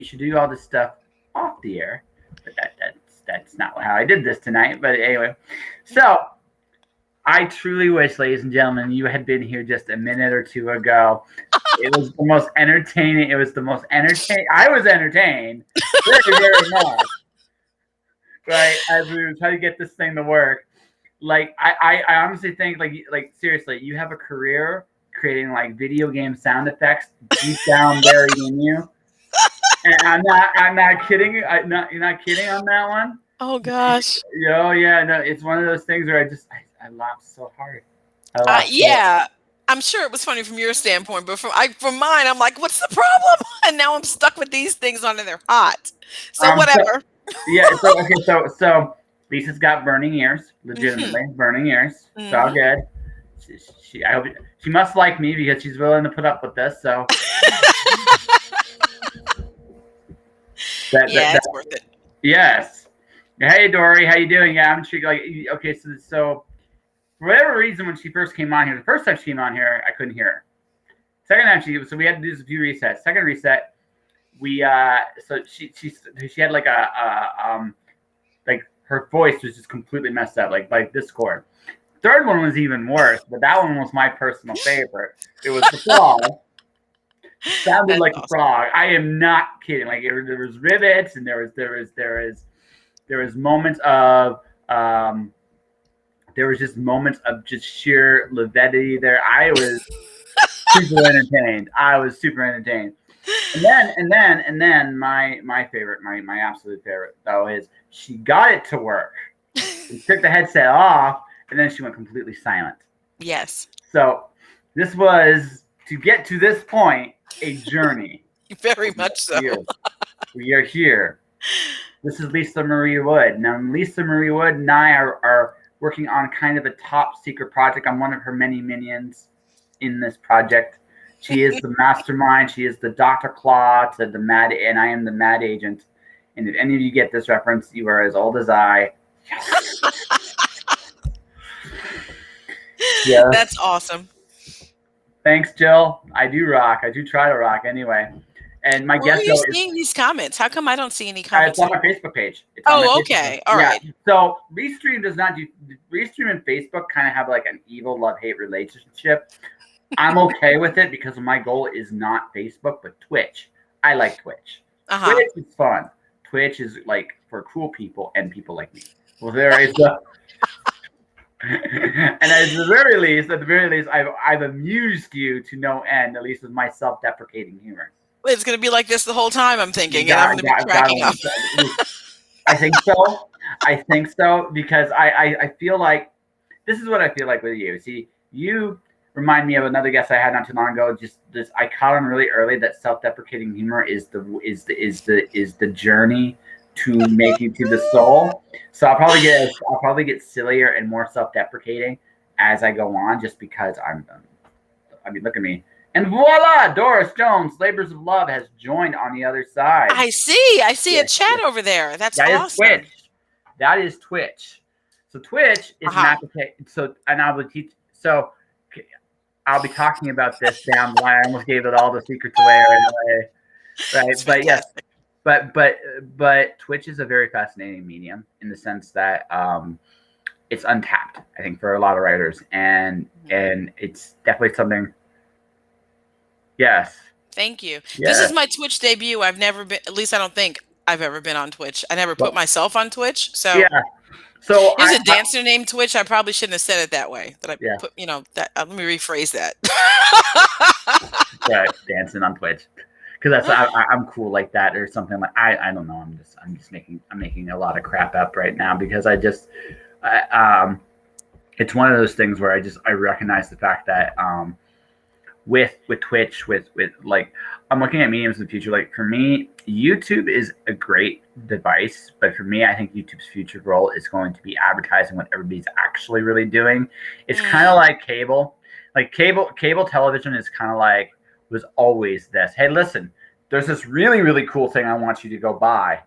you should do all this stuff off the air. But that's not how I did this tonight. But anyway, so I truly wish, ladies and gentlemen, you had been here just a minute or two ago. It was the most entertaining. It was the most entertaining. I was entertained very, very much. Right, as we were trying to get this thing to work. Like I honestly think like seriously, you have a career creating like video game sound effects deep down buried in you. And I'm not kidding. You're not kidding on that one. Oh gosh. Oh yeah, no, it's one of those things where I laughed so hard. I laughed. Yeah. I'm sure it was funny from your standpoint, but from mine, I'm like, what's the problem? And now I'm stuck with these things on and they're hot. So whatever. Yeah. So okay. So Lisa's got burning ears, legitimately burning ears. It's all good. I hope she must like me because she's willing to put up with this. So it's worth it. Yes. Hey Dory, how you doing? Yeah, I'm sure. Like, okay, so for whatever reason, when she first came on here, the first time she came on here, I couldn't hear her. Second time so we had to do a few resets. Second reset, we so she had like like her voice was just completely messed up, like Discord. Third one was even worse, but that one was my personal favorite. It was the frog. Sounded like a frog. I am not kidding. Like there was rivets, and there was moments of there was just moments of just sheer levity there. I was super entertained. And then my favorite, my absolute favorite though is she got it to work. She took the headset off, and then she went completely silent. Yes. So this was, to get to this point, a journey. Very much so. We are here. This is Lisa Marie Wood. Now, Lisa Marie Wood and I are working on kind of a top secret project. I'm one of her many minions in this project. She is the mastermind. She is the Dr. Claw to the Mad, and I am the Mad Agent. And if any of you get this reference, you are as old as I. Yes. Yes. That's awesome. Thanks, Jill. I do rock. I do try to rock anyway. And my guest. Where are you seeing these comments? How come I don't see any comments? It's on my Facebook page. Okay. All right. So Restream does not do. Restream and Facebook kind of have like an evil love-hate relationship. I'm okay with it because my goal is not Facebook, but Twitch. I like Twitch. Twitch is fun. Twitch is like for cool people and people like me. Well, there is the. And at the very least, I've amused you to no end, at least with my self-deprecating humor. It's going to be like this the whole time, I'm thinking, and I'm going to be cracking up. I think so, because I feel like, this is what I feel like with you. See, you remind me of another guest I had not too long ago. Just this, I caught on really early that self-deprecating humor is the journey to make you to the soul. So I'll probably get sillier and more self-deprecating as I go on, just because I mean, look at me. And voila, Doris Jones, Labors of Love, has joined on the other side. I see a chat over there. That's awesome. That is Twitch. So Twitch is an application. So, and I'll be talking about this down the line. I almost gave it all the secrets away right? But yes. But Twitch is a very fascinating medium in the sense that it's untapped, I think, for a lot of writers, and it's definitely something. Yes. Thank you. Yes. This is my Twitch debut. I've never been, at least I don't think I've ever been on Twitch. I never put myself on Twitch. So yeah. So there's a dancer named Twitch. I probably shouldn't have said it that way. That I put, let me rephrase that. Yeah, dancing on Twitch. Because I'm cool like that or something like I don't know. I'm making a lot of crap up right now because it's one of those things where I recognize the fact that with Twitch with like I'm looking at mediums in the future. Like for me, YouTube is a great device, but for me, I think YouTube's future role is going to be advertising what everybody's actually really doing. It's kind of like cable. Like cable television is kind of like was always this. Hey, listen, there's this really, really cool thing I want you to go buy,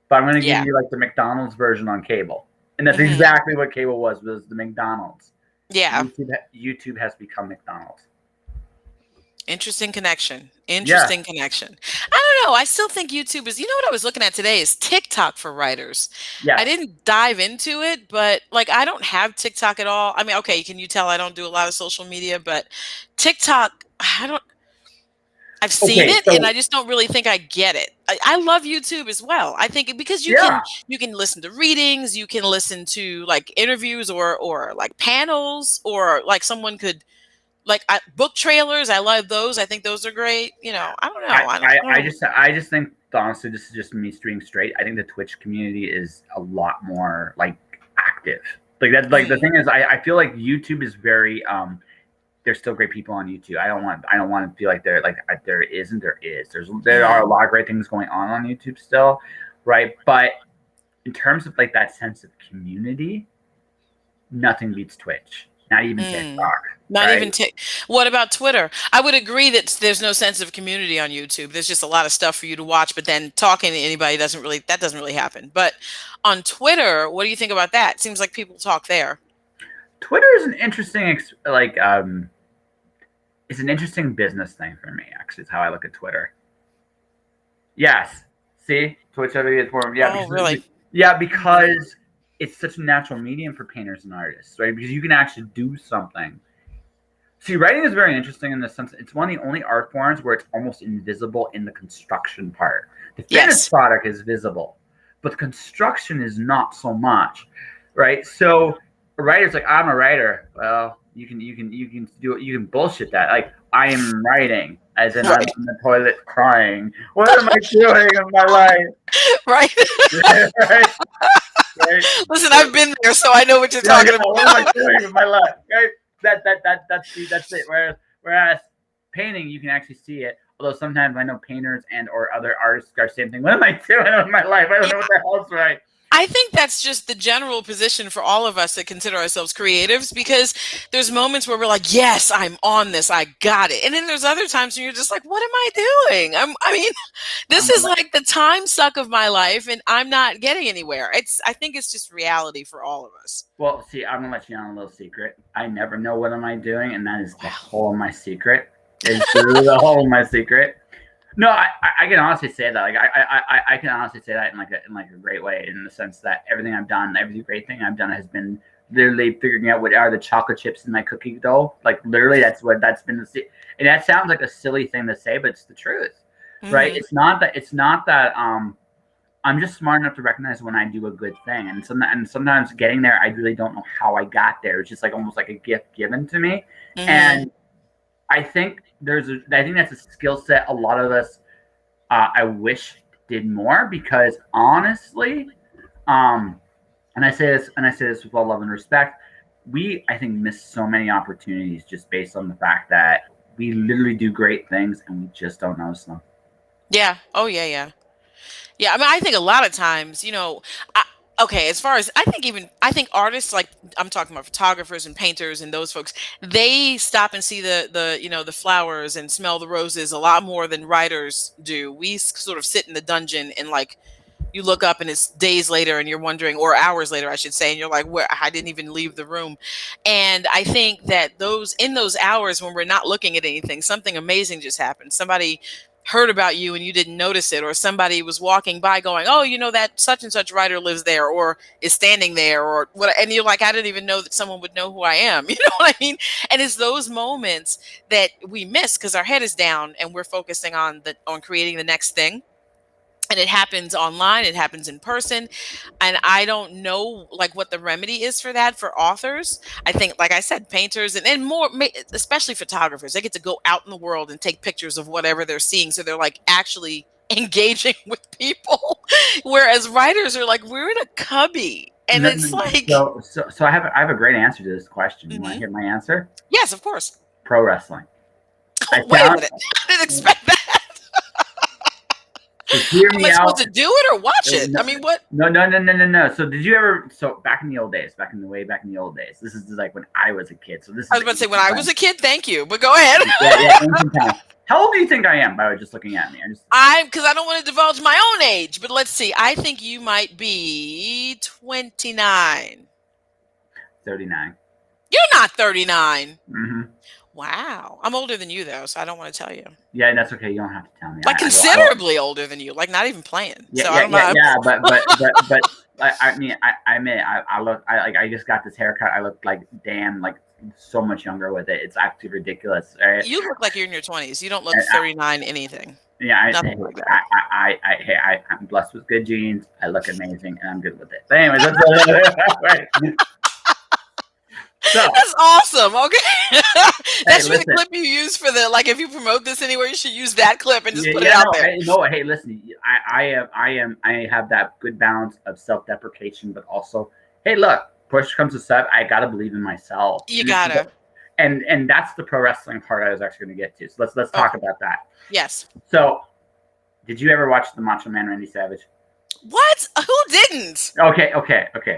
but I'm going to give you like the McDonald's version on cable. And that's exactly what cable was the McDonald's. Yeah. YouTube has become McDonald's. Interesting connection. Yeah. Interesting connection. I don't know. I still think YouTube is, you know what I was looking at today is TikTok for writers. I Yes. didn't dive into it, but like I don't have TikTok at all. I mean, okay, can you tell I don't do a lot of social media, but TikTok, I don't, I've seen Okay. it and I So just don't really think I get it. I love YouTube as well. I think because yeah. you can listen to readings, you can listen to like interviews or like panels or like someone could like book trailers. I love those. I think those are great. You know, I don't know. I just think honestly, this is just me being straight. I think the Twitch community is a lot more like active. Like that. Like the Mm, thing is, I feel like YouTube is very there's still great people on YouTube. I don't want to feel like there isn't. There is. There are a lot of great things going on YouTube still, right? But in terms of like that sense of community, nothing beats Twitch. Not even mm. TikTok. Not Right? even what about Twitter? I would agree that there's no sense of community on YouTube. There's just a lot of stuff for you to watch, but then talking to anybody doesn't really happen. But on Twitter, what do you think about that? Seems like people talk there. Twitter is an interesting it's an interesting business thing for me. Actually, is how I look at Twitter. Yes. See, Twitch every is more. Yeah, Oh, really? because it's such a natural medium for painters and artists, right? Because you can actually do something. See, writing is very interesting in the sense it's one of the only art forms where it's almost invisible in the construction part. The finished Yes. product is visible, but the construction is not so much, right? So a writer's like, I'm a writer. Well, you can do it. You can bullshit that. Like I am writing, as in I'm Right. in the toilet crying. What am I doing in my life? Right. right? Right? Listen, I've been there, so I know what you're Yeah, talking what am I about. doing in my life? Right? That's it. Whereas painting, you can actually see it. Although sometimes I know painters and or other artists are same thing. What am I doing in my life? I don't know what the hell's right. I think that's just the general position for all of us that consider ourselves creatives because there's moments where we're like, yes, I'm on this. I got it. And then there's other times when you're just like, what am I doing? I mean, this I'm is like, like the time suck of my life and I'm not getting anywhere. I think it's just reality for all of us. well, see, I'm gonna let you on a little secret. I never know what am I doing, and that is the whole of my secret. Is really the whole of my secret. No, I can honestly say that. Like I can honestly say that in like a great way, in the sense that everything I've done, every great thing I've done has been literally figuring out what are the chocolate chips in my cookie dough. Like literally, that's been and that sounds like a silly thing to say, but it's the truth, right? Hmm. It's not that I'm just smart enough to recognize when I do a good thing, and sometimes getting there, I really don't know how I got there. It's just like almost like a gift given to me, Hmm. and I think I think that's a skill set a lot of us I wish did more because honestly, and I say this with all love and respect, we I think miss so many opportunities just based on the fact that we literally do great things and we just don't notice them. Yeah. Oh, yeah, yeah. Yeah, I mean, I think a lot of times, I, okay, as far as I think artists like I'm talking about photographers and painters and those folks, they stop and see the flowers and smell the roses a lot more than writers do. We sort of sit in the dungeon and like you look up and it's days later and you're wondering, or hours later, I should say, and you're like, where I didn't even leave the room. And I think that in those hours when we're not looking at anything, something amazing just happened. Somebody heard about you and you didn't notice it, or somebody was walking by going, oh, that such and such writer lives there or is standing there or what, and you're like, I didn't even know that someone would know who I am. You know what I mean? And it's those moments that we miss because our head is down and we're focusing on creating the next thing. And it happens online, it happens in person, and I don't know like what the remedy is for that for authors. I think, like I said, painters and more, especially photographers, they get to go out in the world and take pictures of whatever they're seeing, so they're like actually engaging with people. Whereas writers are like, we're in a cubby, and No, it's no, like, so I have a great answer to this question. You want to mhm. hear my answer? Yes, of course. Pro wrestling. I Wait a found minute, I didn't expect that. so hear Am me I supposed out. to do it or watch it? I mean, what? No. So did you ever? So back in the old days, back in the old days. This is like when I was a kid. So this I is was about to say when ancient I was times. a kid. Thank you, but go ahead. Yeah, ancient times. How old do you think I am? By the way, just looking at me, Because I don't want to divulge my own age, but let's see. I think you might be 29. 39. You're not 39. Mm-hmm. Wow. I'm older than you though, so I don't want to tell you. Yeah, that's okay. You don't have to tell me. Like considerably older than you. Like not even playing. Yeah, So I yeah, don't yeah, know. yeah. But I mean, I admit, I look, I just got this haircut. I look like damn, like so much younger with it. It's actually ridiculous. Right? You look like you're in your 20s. You don't look And 39 anything. yeah, Nothing like that. hey, I'm blessed with good genes. I look amazing, and I'm good with it. But anyways, that's right. So That's awesome. Okay. That should be the listen. clip you use for the like if you promote this anywhere, you should use that clip and just put it Yeah, out no, there. no. Hey, listen. I have that good balance of self-deprecation, but also, hey, look, push comes to shove, I gotta believe in myself. You gotta. And that's the pro wrestling part I was actually going to get to. So let's talk about that. Yes. So, did you ever watch the Macho Man Randy Savage? What? Who didn't? Okay.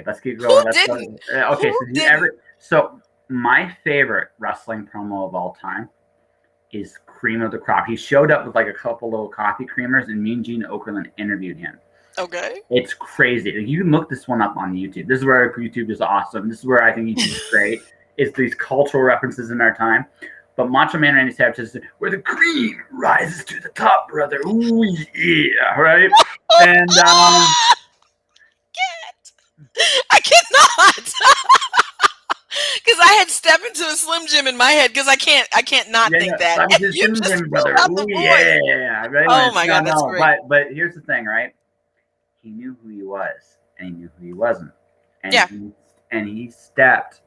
Let's keep going. Who didn't? Okay, Who so did you didn't? ever? So my favorite wrestling promo of all time is Cream of the Crop. He showed up with like a couple little coffee creamers, and Mean Gene Okerlund interviewed him. Okay. It's crazy. You can look this one up on YouTube. This is where YouTube is awesome. This is where I think YouTube is great. It's these cultural references in our time. But Macho Man Randy Savage says, where the cream rises to the top, brother. Ooh, yeah, right? And I cannot. Because I had step into a Slim Jim in my head because I can't not think that. I'm just You just him, brother. pulled out the Ooh, voice. yeah. Right? Oh my God, that's great. But here's the thing, right? He knew who he was, and he knew who he wasn't. And Yeah. he stepped.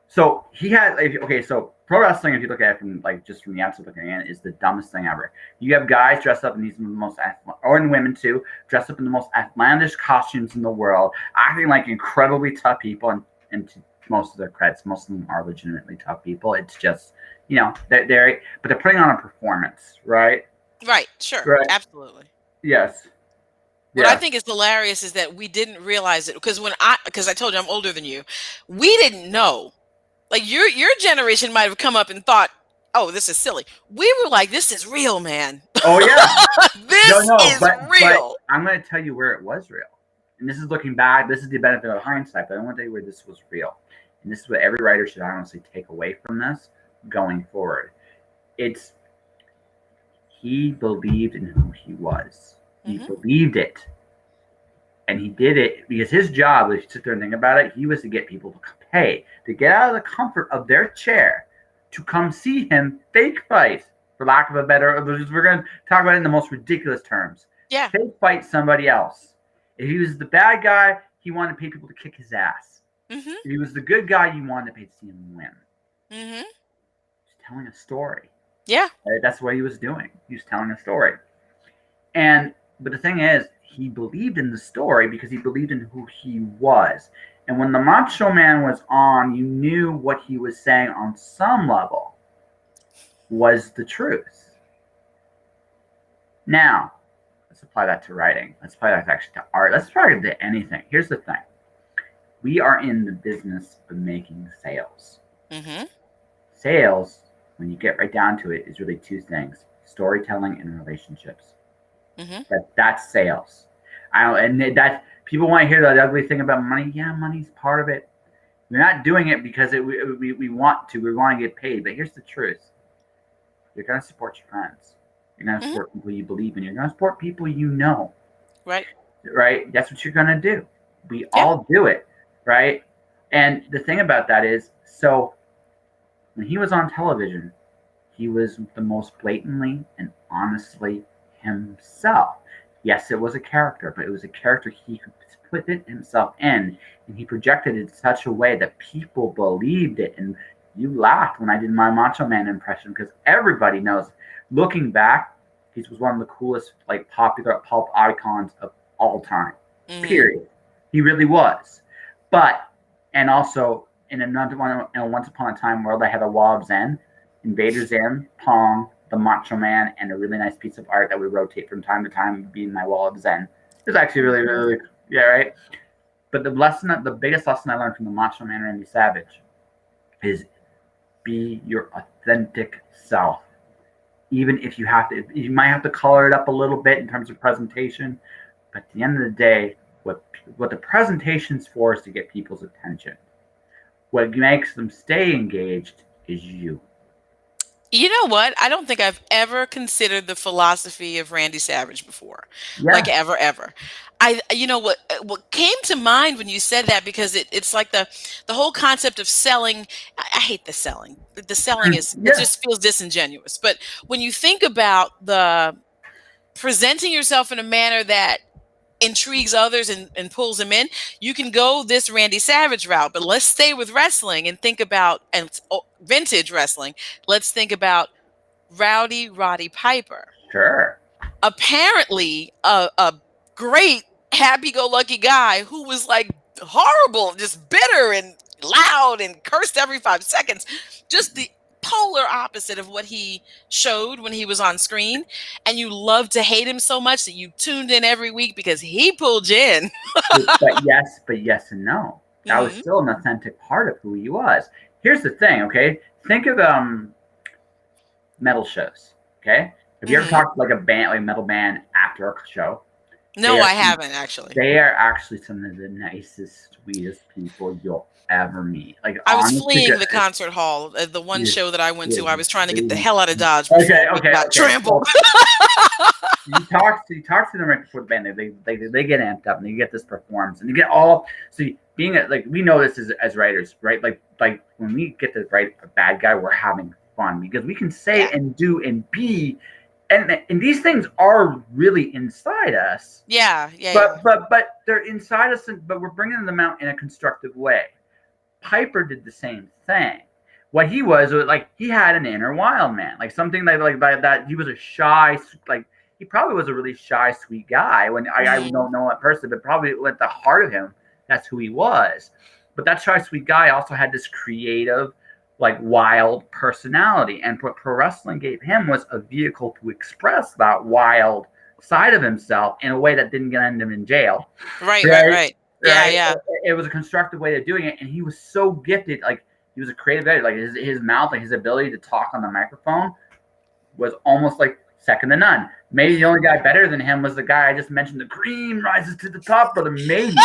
So he had okay. So pro wrestling, if you look at it from like just from the outside looking in, is the dumbest thing ever. You have guys dressed up in these most or in women too, dressed up in the most outlandish costumes in the world, acting like incredibly tough people, and to most of their credits, most of them are legitimately tough people. It's just but they're putting on a performance, right? Right. Sure. Right. Absolutely. Yes. What I think is hilarious is that we didn't realize it because because I told you I'm older than you, we didn't know. Like your generation might have come up and thought, "Oh, this is silly." We were like, "This is real, man." Oh yeah, this is real. But I'm going to tell you where it was real, and this is looking back. This is the benefit of hindsight, but I want to tell you where this was real, and this is what every writer should honestly take away from this going forward. It's he believed in who he was. He believed it. And he did it because his job, if you sit there and think about it, he was to get people to pay, to get out of the comfort of their chair, to come see him fake fight, for lack of a better, we're going to talk about it in the most ridiculous terms. Yeah. Fake fight somebody else. If he was the bad guy, he wanted to pay people to kick his ass. Mm-hmm. If he was the good guy, you wanted to pay to see him win. Mm-hmm. He's telling a story. Yeah. That's what he was doing. He was telling a story. But the thing is, he believed in the story because he believed in who he was. And when the Macho Man was on, you knew what he was saying on some level was the truth. Now, let's apply that to writing. Let's apply that actually to art. Let's apply it to anything. Here's the thing. We are in the business of making sales. Mm-hmm. Sales, when you get right down to it, is really two things: storytelling and relationships. Mm-hmm. That's sales. That people want to hear that ugly thing about money. Yeah, money's part of it. We're not doing it because we want to. We want to get paid. But here's the truth: you're going to support your friends. You're going to support people you believe in. You're going to support people you know. Right. Right. That's what you're going to do. We all do it. Right. And the thing about that is, so when he was on television, he was the most blatantly and honestly himself. Yes, it was a character, but it was a character he could put it himself in, and he projected it in such a way that people believed it. And you laughed when I did my Macho Man impression because everybody knows. Looking back, he was one of the coolest, like popular pulp icons of all time. Period. He really was. But and also in a Once Upon a Time world, I had a wall of Zen, Invader Zim, Pong, the Macho Man, and a really nice piece of art that we rotate from time to time being my wall of Zen. It was actually really, really, right? But the biggest lesson I learned from the Macho Man Randy Savage is be your authentic self. Even if you might have to color it up a little bit in terms of presentation, but at the end of the day, what the presentation's for is to get people's attention. What makes them stay engaged is you. You know what? I don't think I've ever considered the philosophy of Randy Savage before. Like Yeah, ever, ever. You know what came to mind when you said that, because it's like the whole concept of selling. I hate the selling. The selling is, it yeah, just feels disingenuous. But when you think about the presenting yourself in a manner that intrigues others and pulls them in, you can go this Randy Savage route. But let's stay with wrestling and think about, and vintage wrestling. Let's think about Rowdy Roddy Piper. sure. Apparently, a great happy-go-lucky guy who was like horrible, just bitter and loud and cursed every 5 seconds. Just the polar opposite of what he showed when he was on screen. And you loved to hate him so much that you tuned in every week because he pulled you in. But yes and no. That was Hmm. still an authentic part of who he was. Here's the thing, okay? Think of metal shows. Okay, have you ever Hmm. talked to like a band, like a metal band after a show? They No, are I haven't actually. they are actually some of the nicest, sweetest people you'll ever meet. Like I was honestly, fleeing the concert hall. The one it show that I went is to, I was trying to get the really hell out of Dodge okay, before we okay, got okay. trampled. So you talk to them right before the band. They get amped up and they get this performance and you get all. So being like we know this as writers, right? Like when we get to write a bad guy, we're having fun because we can say Yeah. and do and be, and these things are really inside us. Yeah, yeah, yeah. But they're inside us, but we're bringing them out in a constructive way. Piper did the same thing. What he was like he had an inner wild man, like something like that. He was a shy, like he probably was a really shy, sweet guy. When I Hmm. don't know that person, but probably at the heart of him, that's who he was. But that shy, sweet guy also had this creative, like wild personality, and what pro wrestling gave him was a vehicle to express that wild side of himself in a way that didn't get him in jail. Right, right, Right, right. Yeah, right. yeah. It was a constructive way of doing it, and he was so gifted. Like he was a creative editor. Like his mouth, like his ability to talk on the microphone, was almost like second to none. Maybe the only guy better than him was the guy I just mentioned. The cream rises to the top, brother. Maybe.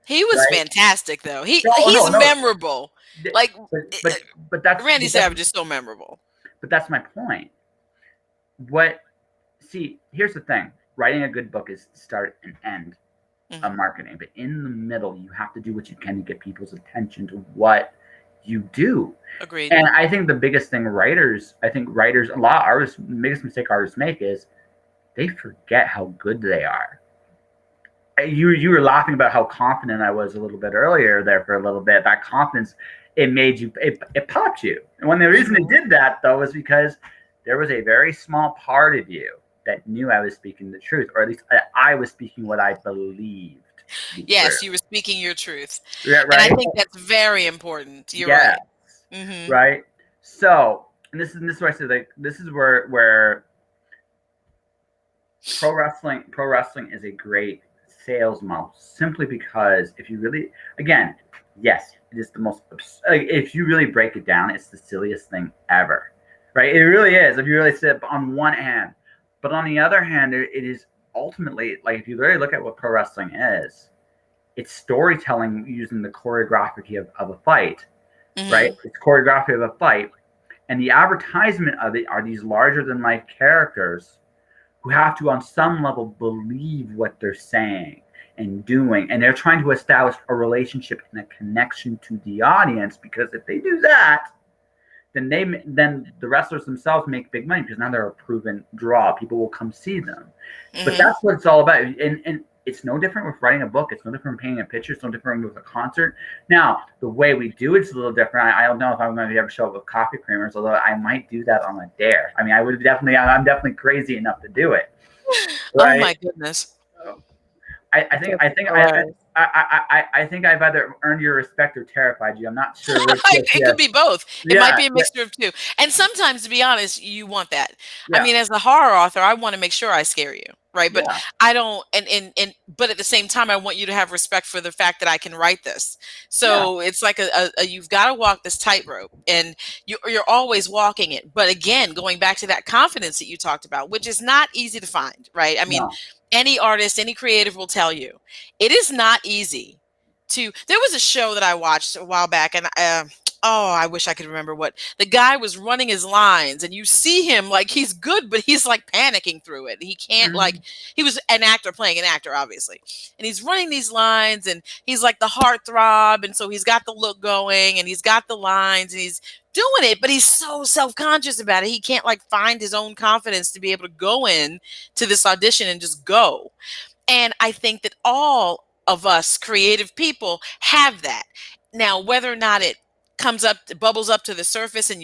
He was Right? fantastic though. No, He's no. memorable. Like But but but that's Randy but that's Savage is so memorable. but that's my point. What? See, here's the thing. Writing a good book is start and end of Hmm. marketing, but in the middle, you have to do what you can to get people's attention to what you do. Agreed. And I think the biggest thing writers, a lot of artists, the biggest mistake artists make is they forget how good they are. You were laughing about how confident I was a little bit earlier there for a little bit. That confidence, it made you, it popped you. And when the reason it did that though was because there was a very small part of you that knew I was speaking the truth, or at least I was speaking what I believed to be true. Yes, you were speaking your truth. Yeah, And I right? think that's very important. You're Yeah, right. Hmm. right. So, and this is where I said like this is where pro wrestling is a great sales model simply because if you really again, yes, it is the most like, if you really break it down, it's the silliest thing ever. Right? It really is if you really sit on one hand. But on the other hand, it is ultimately like if you really look at what pro wrestling is, it's storytelling using the choreography of a fight, right? Hmm. It's choreography of a fight. And the advertisement of it are these larger than life characters who have to, on some level, believe what they're saying and doing. And they're trying to establish a relationship and a connection to the audience because if they do that, then the wrestlers themselves make big money because now they're a proven draw. People will come see them. But Hmm. that's what it's all about. And it's no different with writing a book. It's no different from painting a picture. It's no different with a concert. Now, the way we do it's a little different. I don't know if I'm going to ever show up with coffee creamers, although I might do that on a dare. I mean, I'm definitely crazy enough to do it. Oh Right? my goodness. I think That's hilarious. I think I've either earned your respect or terrified you. I'm not sure which just It could yet. be both. It might Yeah, be a mixture of two. And sometimes, to be honest, you want that. I yeah, mean, as a horror author, I want to make sure I scare you, right? But yeah, I don't, and but at the same time, I want you to have respect for the fact that I can write this. yeah, So it's like you've got to walk this tightrope, and you're always walking it. But again, going back to that confidence that you talked about, which is not easy to find, right? I mean, no, any artist, any creative will tell you it is not easy to. There was a show that I watched a while back, and Oh, I wish I could remember what the guy was running his lines, and you see him like he's good, but he's like panicking through it. He can't like Mhm. he was an actor playing an actor, obviously, and he's running these lines, and he's like the heartthrob, and so he's got the look going, and he's got the lines, and he's doing it, but he's so self conscious about it. He can't like find his own confidence to be able to go in to this audition and just go. And I think that all of us creative people have that. Now, whether or not it comes up, bubbles up to the surface and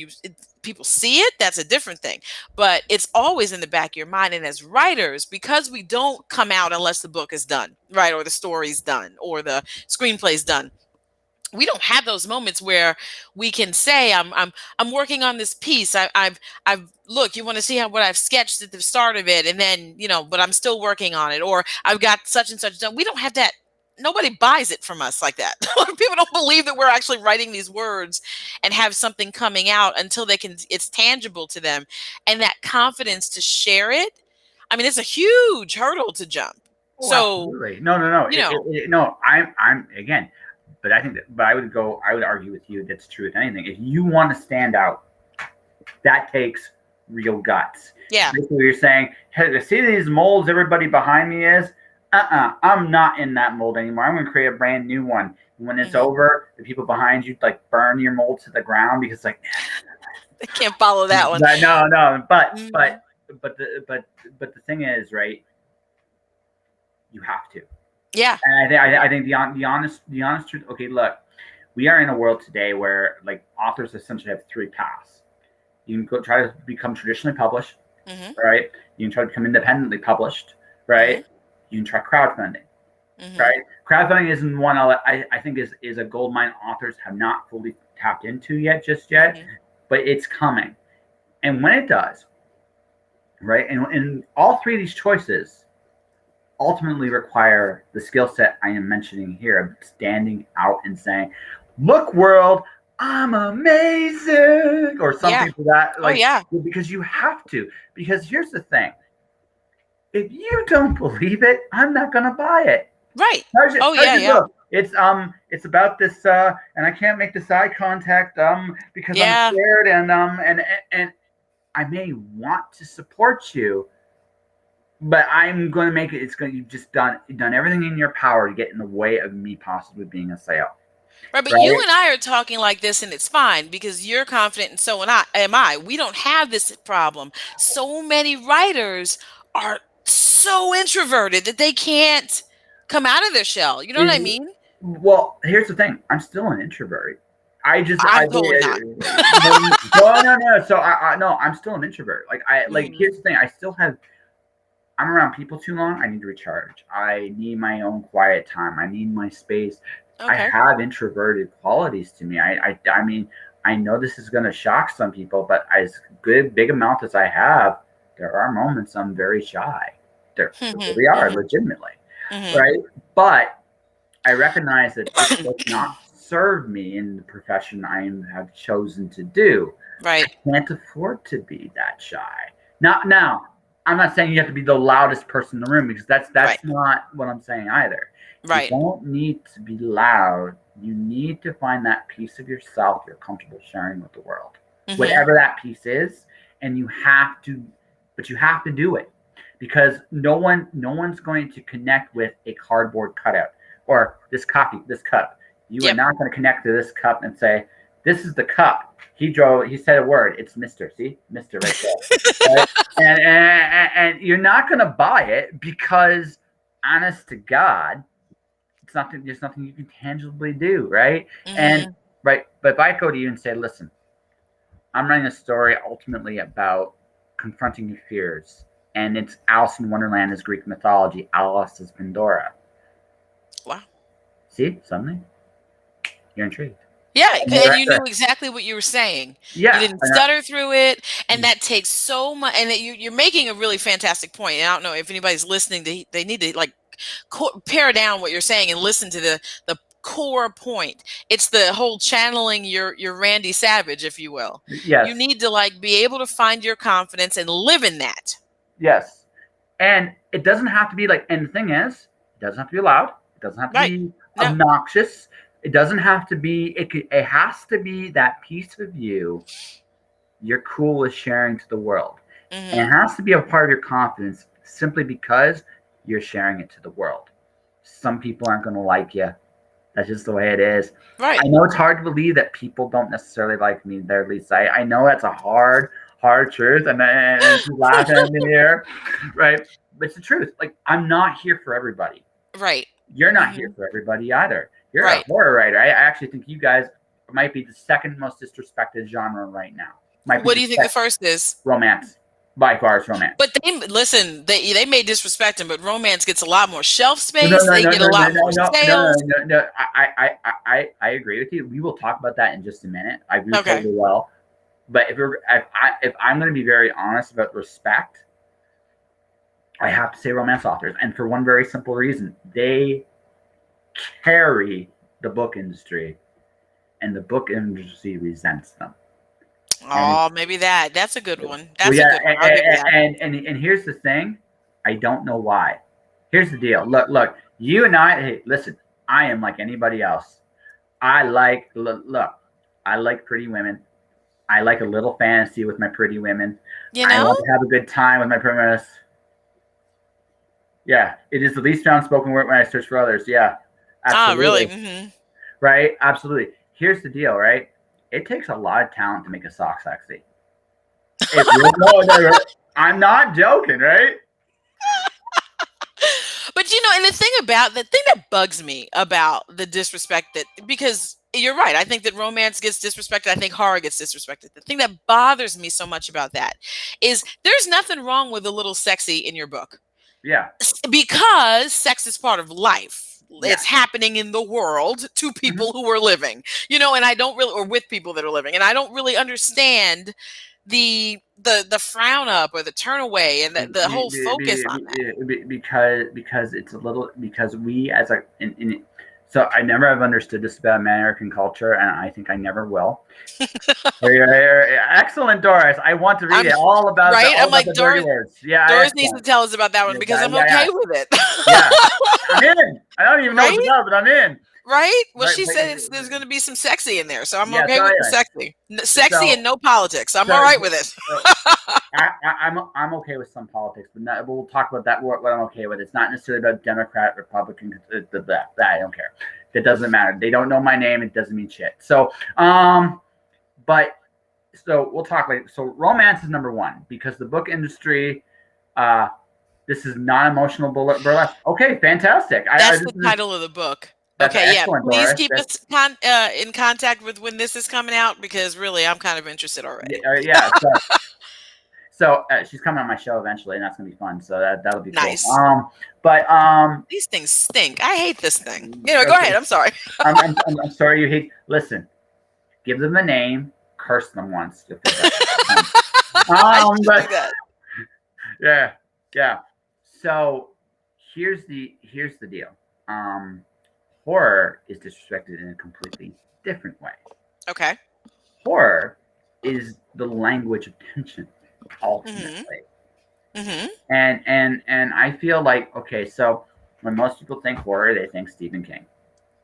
people see it, that's a different thing. But it's always in the back of your mind. And as writers, because we don't come out unless the book is done, right? Or the story's done or the screenplay's done, we don't have those moments where we can say I'm working on this piece. I've look, you want to see what I've sketched at the start of it, and then but I'm still working on it, or I've got such and such done. We don't have that. Nobody buys it from us like that. People don't believe that we're actually writing these words and have something coming out until it's tangible to them, and that confidence to share it. I mean, it's a huge hurdle to jump. Oh, So absolutely. No, no, no. you know, No, I'm again, but I think that, but I would argue with you that's true with anything. If you want to stand out, that takes real guts. yeah. Basically, you're saying, hey, see these molds everybody behind me is? I'm not in that mold anymore. I'm going to create a brand new one. And when it's Mhm. over, the people behind you like burn your mold to the ground because like, I can't follow that one. no, no. Mhm. But the thing is, right? You have to. Yeah. And I think the honest truth. Okay, look, we are in a world today where like authors essentially have three paths. You can go try to become traditionally published, Mhm. right? You can try to become independently published, right? You can try crowdfunding, Mhm. right? Crowdfunding isn't one I think is a gold mine authors have not fully tapped into just yet, Mhm. but it's coming. And when it does, right? And all three of these choices ultimately require the skill set I am mentioning here of standing out and saying, "Look, world, I'm amazing," or Yeah. something to that. Oh, Like yeah. because you have to. Because here's the thing: if you don't believe it, I'm not gonna buy it. Right. Oh, How's yeah, your yeah. book? It's about this and I can't make this eye contact because I'm Yeah. scared and I may want to support you, but I'm going to make it. It's going. You've just done everything in your power to get in the way of me possibly being a sale, Right, but you right? and I are talking like this, and it's fine because you're confident, and so am I. We don't have this problem. So many writers are so introverted that they can't come out of their shell. You know what I Is mean? Well, here's the thing. I'm still an introvert. I I'm totally not. no, no, no. So I no, I'm still an introvert. Mhm. Here's the thing. I'm around people too long. I need to recharge. I need my own quiet time. I need my space. I Okay. have introverted qualities to me. I mean, I know this is going to shock some people, but as good big amount as I have, there are moments I'm very shy. There Mhm. really are, Mhm. legitimately, Mhm. right? But I recognize that this does not serve me in the profession have chosen to do. I Right. can't afford to be that shy. Now, I'm not saying you have to be the loudest person in the room because Right. that's not what I'm saying either. You Right. don't need to be loud. You need to find that piece of yourself you're comfortable sharing with the world. Mhm. Whatever that piece is, and you have to do it because no one's going to connect with a cardboard cutout or this cup. You are Yep. not going to connect to this cup and say, "This is the cup." He said a word. It's Mister. See, Mister right there. Right? And you're not going to buy it because, honest to God, it's nothing. There's nothing you can tangibly do, right? And Mhm. right, but if I go to you and say, "Listen, I'm writing a story ultimately about confronting your fears, and it's Alice in Wonderland is Greek mythology. Alice is Pandora." Wow. See, suddenly you're intrigued. Yeah, And and you're you knew right. exactly what you were saying. You Yeah, didn't stutter through it, and that takes so much. And you're making a really fantastic point. And I don't know if anybody's listening. They need to like pare down what you're saying and listen to the core point. It's the whole channeling your Randy Savage, if you will. You yes, need to like be able to find your confidence and live in that. yes. And it doesn't have to be like. And the thing is, it doesn't have to be loud. It doesn't have to Right. be No. obnoxious. It doesn't have to be. It has to be that piece of you you're cool with sharing to the world, and it has to be a part of your confidence simply because you're sharing it to the world. Some people aren't going to like you. That's just the way it is. Right. I know it's hard to believe that people don't necessarily like me. There, Lisa. I know that's a hard truth, and she's laughing at me here, right? But it's the truth. Like, I'm not here for everybody. Right. You're not here for everybody either. You're Right. a horror writer. I actually think you guys might be the second most disrespected genre right now. What do you think the first is? Romance. By far, it's romance. But they may disrespect him, but romance gets a lot more shelf space. They get a lot more sales. No. I agree with you. We will talk about that in just a minute. I agree totally well. But if I'm going to be very honest about respect, I have to say romance authors, and for one very simple reason: they carry the book industry, and the book industry resents them. Oh, maybe that's a good one. That's a good one. I'll give you that. And here's the thing, I don't know why. Here's the deal. Look, you and I. Hey, listen, I am like anybody else. I like pretty women. I like a little fantasy with my pretty women. I want to have a good time with my pretty women. Yeah, it is the least found spoken word when I search for others. Yeah, absolutely. Really? Mm-hmm. Right, absolutely. Here's the deal, right? It takes a lot of talent to make a sock sexy. I'm not joking, right? But and the thing that bugs me about the disrespect because you're right, I think that romance gets disrespected. I think horror gets disrespected. The thing that bothers me so much about that is there's nothing wrong with a little sexy in your book. Yeah. Because sex is part of life. It's happening in the world to people who are living, and I don't really, or with people that are living, and I don't really understand the frown up or the turn away and the whole focus on that. Because it's a little, because we as so I never have understood this about American culture, and I think I never will. Excellent, Doris. I want to read it all about. Right, I'm like Doris. Yeah, Doris needs to tell us about that one because I'm okay with it. Yeah, I'm in. I don't even know what's about, but I'm in. Right? Well, she said there's going to be some sexy in there, so I'm okay with the sexy and no politics. I'm all right with it. I'm okay with some politics, but we'll talk about that. What I'm okay with. It's not necessarily about Democrat, Republican. That I don't care. It doesn't matter. They don't know my name. It doesn't mean shit. So, but we'll talk later. So romance is number one because the book industry. This is non-emotional burlesque. Okay, fantastic. That's the title of the book. Okay, yeah. Please Doris. Keep us in contact with when this is coming out because really, I'm kind of interested already. Yeah. So she's coming on my show eventually, and that's gonna be fun. So that'll be nice. Cool. But these things stink. I hate this thing. Go ahead. I'm sorry. I'm sorry you hate. Listen, give them a name, curse them once. Yeah. So here's the deal. Horror is disrespected in a completely different way. Okay. Horror is the language of tension, ultimately. Mm-hmm. And I feel like, okay, so when most people think horror, they think Stephen King.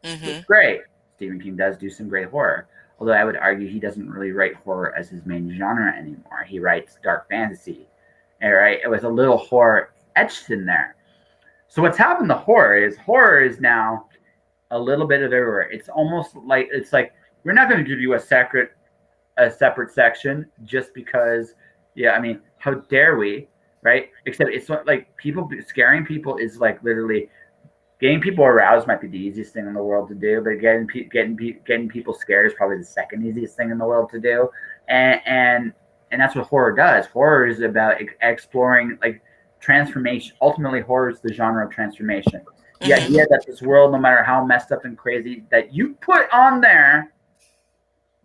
Mm-hmm. It's great. Stephen King does do some great horror. Although I would argue he doesn't really write horror as his main genre anymore. He writes dark fantasy. All right. It was a little horror etched in there. So what's happened to horror is now a little bit of everywhere. It's almost like we're not going to give you a separate section just because. Yeah, I mean, how dare we, right? Except it's like scaring people is like literally getting people aroused might be the easiest thing in the world to do, but getting people scared is probably the second easiest thing in the world to do, and that's what horror does. Horror is about exploring like transformation. Ultimately, horror is the genre of transformation. The idea that this world, no matter how messed up and crazy that you put on there,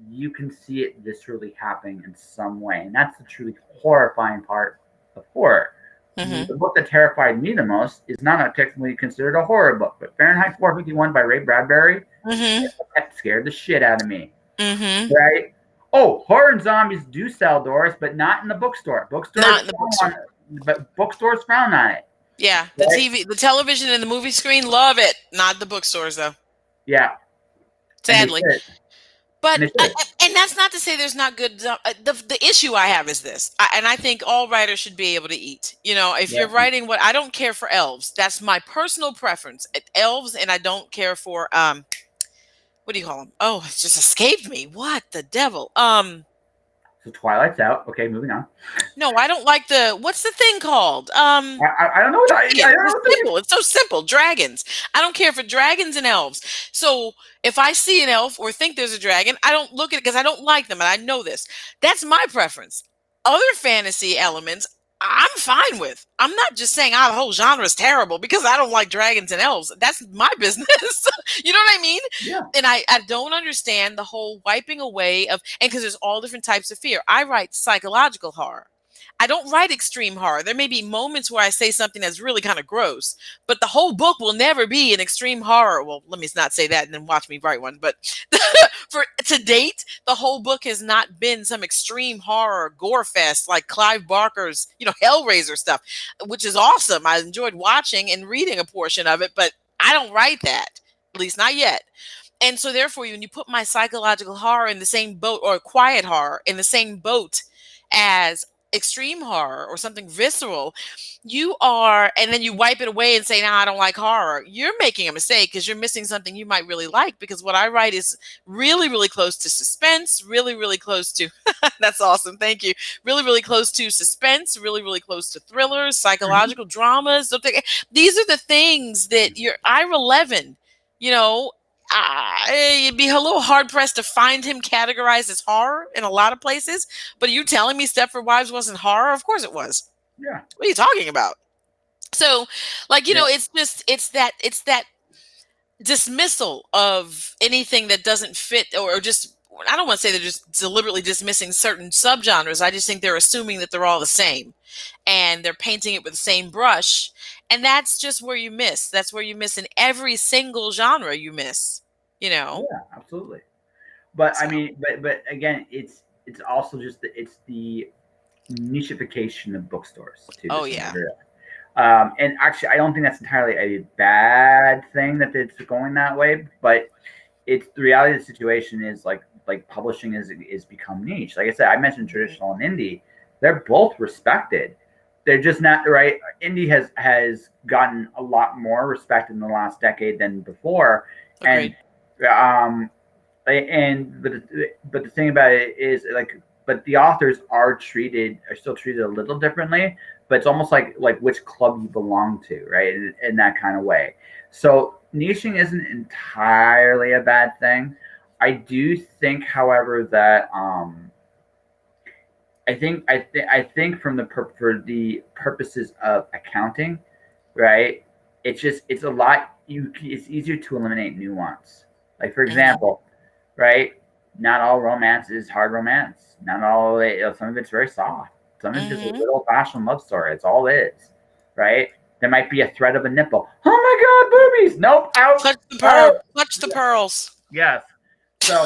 you can see it viscerally happening in some way. And that's the truly horrifying part of horror. Mm-hmm. The book that terrified me the most is not technically considered a horror book, but Fahrenheit 451 by Ray Bradbury that scared the shit out of me. Mm-hmm. Right? Oh, horror and zombies do sell, Doris, but not in the bookstore. But bookstores frown on it. Yeah, the TV, the television, and the movie screen love it. Not the bookstores, though. Yeah, And they Sadly. should. But And they should. and that's not to say there's not good. The issue I have is this, and I think all writers should be able to eat. You know, if you're Yeah. writing what I don't care for elves, that's my personal preference. Elves, and I don't care for what do you call them? Oh, it just escaped me. What the devil? So Twilight's out. Okay, moving on. No, I don't like the what's the thing called? I don't know what I don't know. It's simple. It's so simple. Dragons. I don't care for dragons and elves. So if I see an elf or think there's a dragon, I don't look at it because I don't like them, and I know this. That's my preference. Other fantasy elements, I'm fine with. I'm not just saying, the whole genre is terrible because I don't like dragons and elves. That's my business. You know what I mean? Yeah. And I don't understand the whole wiping away of, and because there's all different types of fear. I write psychological horror. I don't write extreme horror. There may be moments where I say something that's really kind of gross, but the whole book will never be an extreme horror. Well, let me not say that and then watch me write one. But for to date, the whole book has not been some extreme horror gore fest like Clive Barker's, Hellraiser stuff, which is awesome. I enjoyed watching and reading a portion of it, but I don't write that, at least not yet. And so therefore, when you put my psychological horror in the same boat, or quiet horror in the same boat as extreme horror or something visceral, and then you wipe it away and say, no, I don't like horror. You're making a mistake because you're missing something you might really like, because what I write is really, really close to suspense, really, really close to, that's awesome. Thank you. Really, really close to suspense, really, really close to thrillers, psychological dramas. These are the things that Ira Levin, you'd be a little hard pressed to find him categorized as horror in a lot of places. But are you telling me Stepford Wives wasn't horror? Of course it was. Yeah. What are you talking about? So, it's that dismissal of anything that doesn't fit, or just, I don't want to say they're just deliberately dismissing certain subgenres. I just think they're assuming that they're all the same and they're painting it with the same brush. And that's just where you miss. That's where you miss in every single genre you miss, Yeah, absolutely. But So. I mean, but again, it's also just it's the nicheification of bookstores too. Oh, yeah. And actually, I don't think that's entirely a bad thing that it's going that way. But it's the reality of the situation is like publishing is become niche. Like I said, I mentioned traditional and indie. They're both respected. They're just not right. Indie has gotten a lot more respect in the last decade than before. Agreed. But the thing about it is but the authors are still treated a little differently, but it's almost like which club you belong to, right? In that kind of way. So niching isn't entirely a bad thing. I do think, however, that I think for the purposes of accounting, right? It's a lot. It's easier to eliminate nuance. Like, for example, right? Not all romance is hard romance. Not all of it. Some of it's very soft. Some of it's just a good old fashioned love story. It's all it is, right? There might be a thread of a nipple. Oh my God, boobies! Nope, out. Clutch the pearl. Clutch the pearls. Yes. So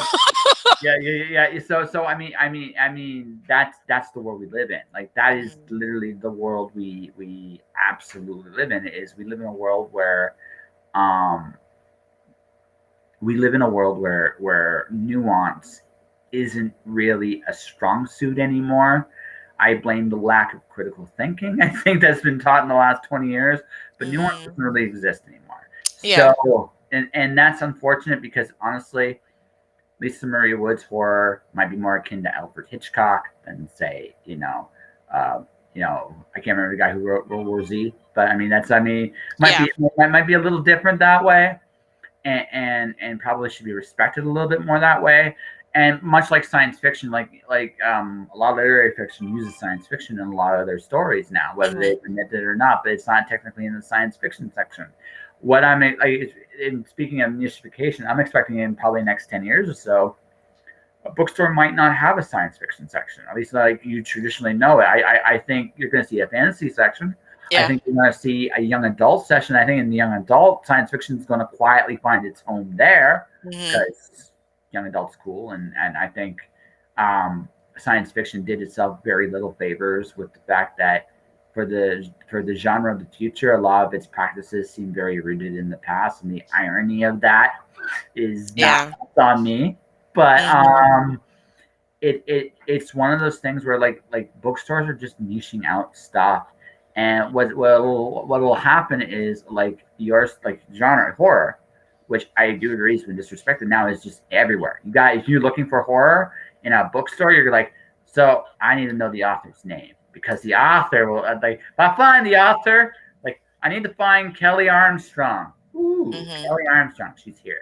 yeah. So I mean that's the world we live in. Like, that is literally the world we absolutely live in. We live in a world where where nuance isn't really a strong suit anymore. I blame the lack of critical thinking. I think that's been taught in the last 20 years, but nuance doesn't really exist anymore. Yeah. So and that's unfortunate, because honestly, Lisa Marie Wood's horror might be more akin to Alfred Hitchcock than, say, I can't remember the guy who wrote World War Z, but might be a little different that way, and probably should be respected a little bit more that way. And much like science fiction, a lot of literary fiction uses science fiction in a lot of their stories now, whether they admit it or not, but it's not technically in the science fiction section. What in speaking of nicheification, I'm expecting in probably next 10 years or so, a bookstore might not have a science fiction section, at least like you traditionally know it. I think you're going to see a fantasy section. Yeah. I think you're going to see a young adult section. I think in the young adult, science fiction is going to quietly find its home there, because young adult's cool. And I think science fiction did itself very little favors with the fact that, for the genre of the future, a lot of its practices seem very rooted in the past, and the irony of that is not Yeah. on me. But Hmm. it's one of those things where like bookstores are just niching out stuff, and what will happen is like yours like genre horror, which I do agree has been disrespected now, is just everywhere. You got if you're looking for horror in a bookstore, you're like, so I need to know the author's name because the author will like if I find the author, like I need to find Kelly Armstrong. Ooh, Hmm. Kelly Armstrong, she's here.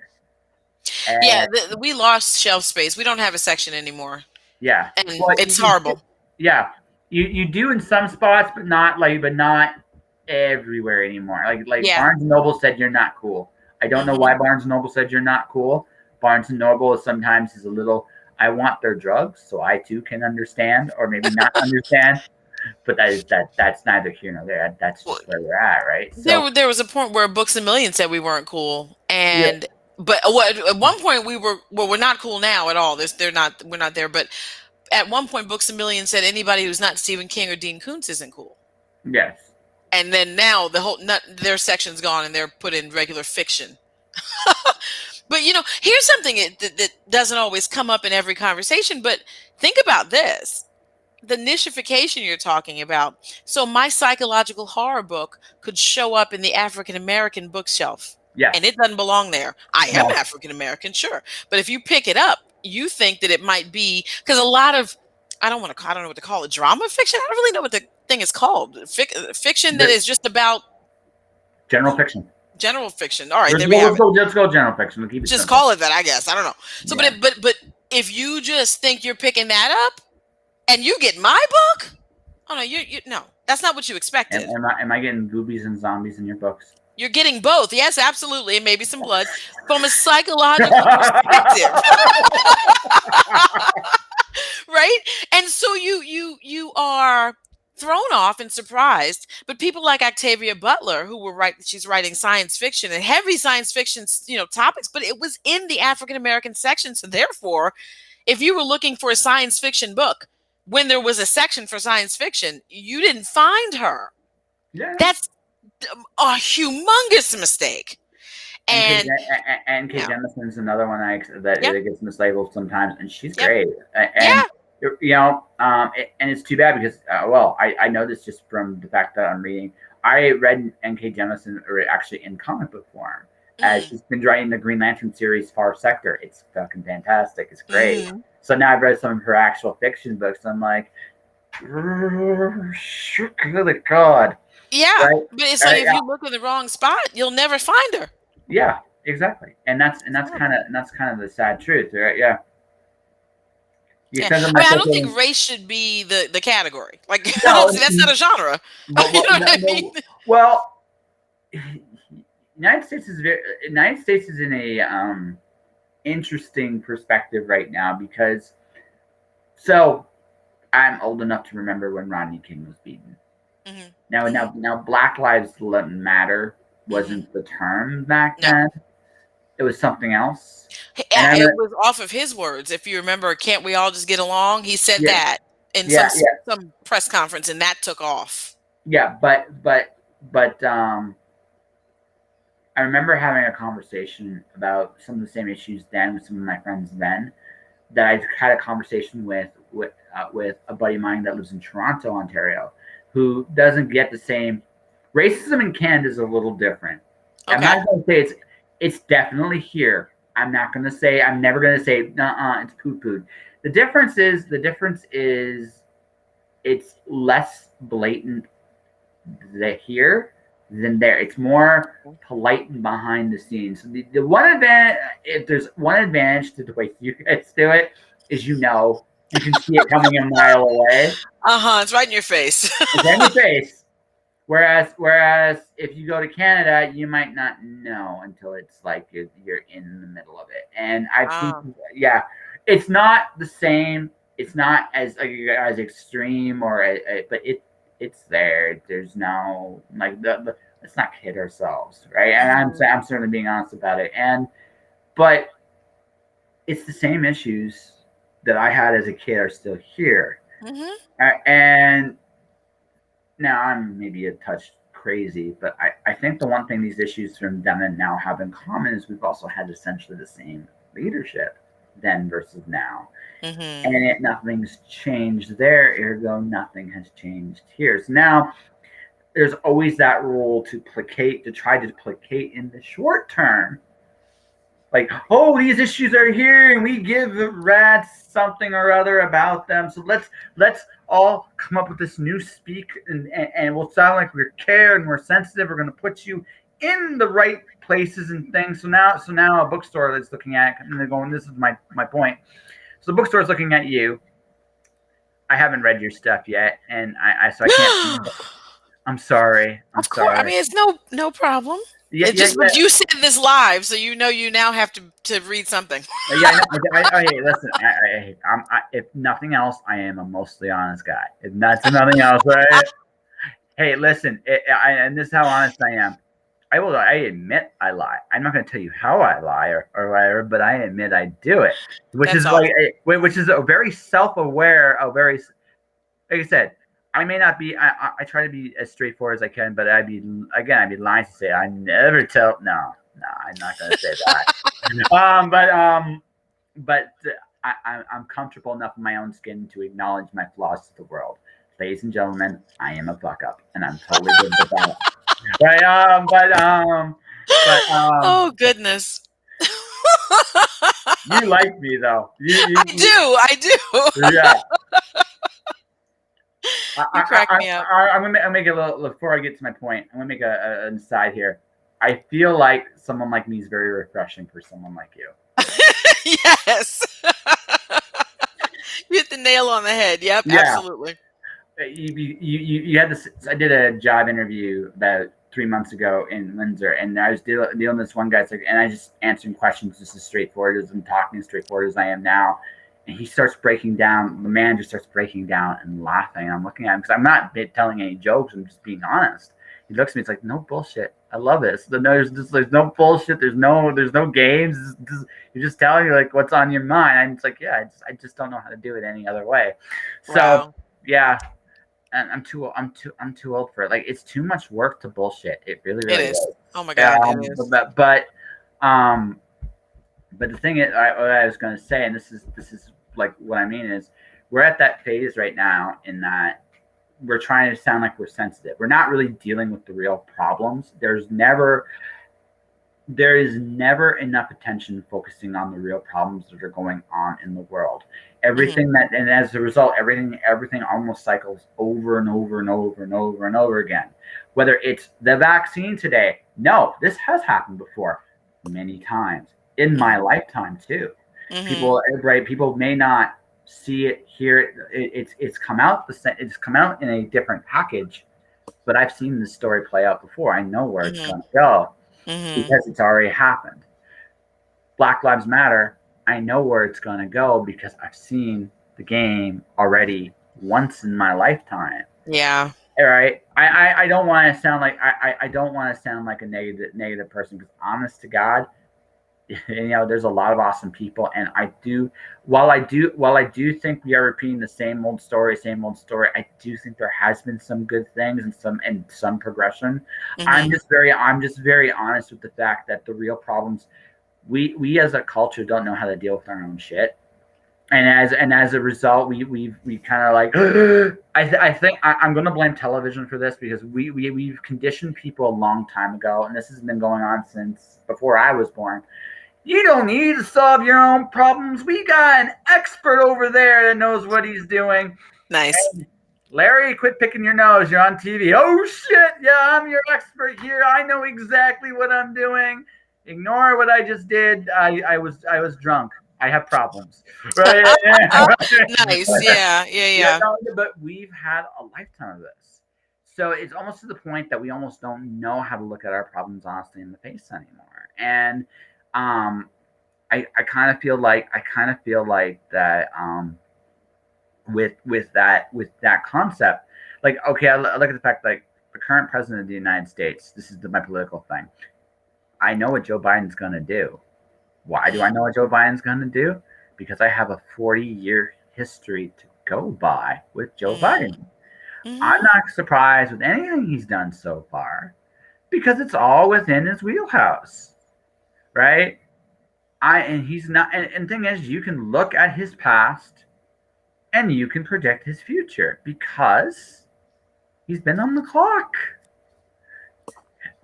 Yeah, And we lost shelf space. We don't have a section anymore, yeah, and well, it's horrible. yeah, you do in some spots, but not everywhere anymore. Like Yeah. Barnes and Noble said, you're not cool. I don't know Hmm. why Barnes and Noble said you're not cool. Barnes and Noble is sometimes is a little. I want their drugs, so I too can understand, or maybe not understand. But that's neither here nor there. That's Well, just where we're at, right? there, So there was a point where Books a Million said we weren't cool, yeah, and but what at one point we were. Well, we're not cool now at all. They're not. We're not there. But at one point, Books a Million said anybody who's not Stephen King or Dean Koontz isn't cool. yes, And then now their section's gone and they're put in regular fiction. But here's something that doesn't always come up in every conversation. But think about this: the nichification you're talking about. So my psychological horror book could show up in the African American bookshelf, and yes, it doesn't belong there. I am no, African American, sure, but if you pick it up, you think that it might be because a lot of I don't know what to call it, drama fiction. I don't really know what the thing is called. Fiction that the is just about general fiction. general fiction. All right, Let's there we go. have Let's it. go. Let's go. General fiction. We'll keep it Just simple. call it that, I guess. I don't know. So, Yeah. but if you just think you're picking that up and you get my book, oh no, you no, that's not what you expected. Am I getting boobies and zombies in your books? You're getting both. Yes, absolutely, and maybe some blood from a psychological perspective, right? And so you are thrown off and surprised. But people like Octavia Butler, who she's writing science fiction and heavy science fiction, topics, but it was in the African American section. So therefore, if you were looking for a science fiction book when there was a section for science fiction, you didn't find her. Yeah. That's a humongous mistake. N.K. And N.K. yeah, Jemison's another one that yep, gets mislabeled sometimes, and she's yep, great. yeah. And and it's too bad because I know this just from the fact that I'm reading. I read N.K. Jemison actually in comic book form, as Mm, she's been writing the Green Lantern series Far Sector. It's fucking fantastic. It's great. mhm. So now I've read some of her actual fiction books. I'm like, good God, Yeah, right? but it's like if you look in the wrong spot, you'll never find her. Yeah, exactly. And that's Horrible. kind of the sad truth, right? Yeah. You Yeah, send them I my mean, I don't think fucking race should be the category. Like, I don't no, see that's not a genre. You know well, what no, I mean? no, well, United States is in a interesting perspective right now because so I'm old enough to remember when Rodney King was beaten. Hmm. Now, Hmm. now, now, Black Lives Matter Hmm. wasn't the term back No, then. It was something else. And yeah, I it remember, was off of his words. If you remember, "Can't we all just get along?" He said yeah, that in yeah, yeah, some press conference, and that took off. yeah. But I remember having a conversation about some of the same issues then with some of my friends then that I had a conversation with a buddy of mine that lives in Toronto, Ontario, who doesn't get the same racism in Canada is a little different. I'm Okay. not going to say it's definitely here. I'm never going to say it's poo pooed. The difference is it's less blatant here than there. It's more polite and behind the scenes. The one advantage, if there's one advantage to the way you guys do it, is you can see it coming a mile away. Uh-huh. It's right in your face. It's in your face. Whereas if you go to Canada, you might not know until it's like you're in the middle of it. And I've seen, Um, yeah, it's not the same. It's not as extreme but it's there. There's no like let's not kid ourselves, right? And mhm, I'm certainly being honest about it. But it's the same issues that I had as a kid are still here, mhm. and now I'm maybe a touch crazy, but I think the one thing these issues from then and now have in common is we've also had essentially the same leadership then versus now. And Mm-hmm. it, nothing's changed there, ergo nothing has changed here. So now there's always that rule to placate, to try to placate in the short term. Like, oh, these issues are here, and we give the rats something or other about them. So let's all come up with this new speak, and we'll sound like we care and we're sensitive. We're going to put you in the right places and things. So now a bookstore that's looking at, and they're going, this is my point. So the bookstore is looking at you. I haven't read your stuff yet, and I can't. I'm sorry. I'm Of course. I sorry. mean, it's no problem. Yeah, It's yeah, just, yeah. but you said this live, so you know you now have to read something. Yeah, I know. Hey, listen. If nothing else, I am a mostly honest guy. If not to nothing else, right? Hey, listen. And this is how honest I am. I admit I lie. I'm not going to tell you how I lie or whatever, but I admit I do it, which That's is all. which is a very self-aware, a very, like I said. I may not be. I try to be as straightforward as I can, but I'd be lying to say I never tell. No, I'm not going to say that. But I'm comfortable enough in my own skin to acknowledge my flaws to the world. Ladies and gentlemen, I am a fuck up, and I'm totally good with that. Right? Oh goodness. You like me though. I do. I do. Yeah. You crack me up. I'm gonna make a little before I get to my point. I'm gonna make an aside here. I feel like someone like me is very refreshing for someone like you. Yes. You hit the nail on the head. Yep, Yeah. absolutely. You had this. I did a job interview about 3 months ago in Windsor, and I was dealing with this one guy. Like, and I just answering questions just as straightforward as I'm talking as straightforward as I am now. And he starts breaking down. The manager starts breaking down and laughing. And I'm looking at him because I'm not telling any jokes. I'm just being honest. He looks at me. It's like no bullshit. I love this. There's no bullshit. There's no games. You're just telling me like what's on your mind. And it's like yeah, I just don't know how to do it any other way. So Wow. yeah, and I'm too old for it. Like it's too much work to bullshit. It really It really is. is. Oh my God, it is. Um, but the thing is, what I was going to say, and this is like what I mean is, we're at that phase right now in that we're trying to sound like we're sensitive. We're not really dealing with the real problems. There is never enough attention focusing on the real problems that are going on in the world. Hmm. Everything that, and as a result, everything almost cycles over and over and over and over and over again. Whether it's the vaccine today, no, this has happened before many times in my lifetime too. Hmm. People may not see it, hear it. It's come out it's come out in a different package, but I've seen this story play out before. I know where it's Hmm. going to go Hmm. because it's already happened. Black Lives Matter, I know where it's going to go because I've seen the game already once in my lifetime. Yeah. All right. I don't want to sound like I don't want to sound like a negative person because honest to God, there's a lot of awesome people, and while I do think we are repeating the same old story, I do think there has been some good things and some progression. Hmm. I'm just very honest with the fact that the real problems, we as a culture don't know how to deal with our own shit, and as a result, we kind of like I think I'm going to blame television for this because we've conditioned people a long time ago, and this has been going on since before I was born. You don't need to solve your own problems. We got an expert over there that knows what he's doing. Nice. Hey, Larry, quit picking your nose. You're on TV. Oh shit! Yeah, I'm your expert here. I know exactly what I'm doing. Ignore what I just did. I was drunk. I have problems. Right? Nice. Yeah. Yeah. Yeah, Yeah. no, but we've had a lifetime of this. So it's almost to the point that we almost don't know how to look at our problems honestly in the face anymore. And um, I kind of feel like that with that concept, like okay, I look at the fact like the current president of the United States. This is my political thing. I know what Joe Biden's going to do. Why do I know what Joe Biden's going to do? Because I have a 40-year history to go by with Joe Mm-hmm. Biden. I'm Hmm. not surprised with anything he's done so far because it's all within his wheelhouse, right? And he's not, and thing is, you can look at his past and you can predict his future because he's been on the clock.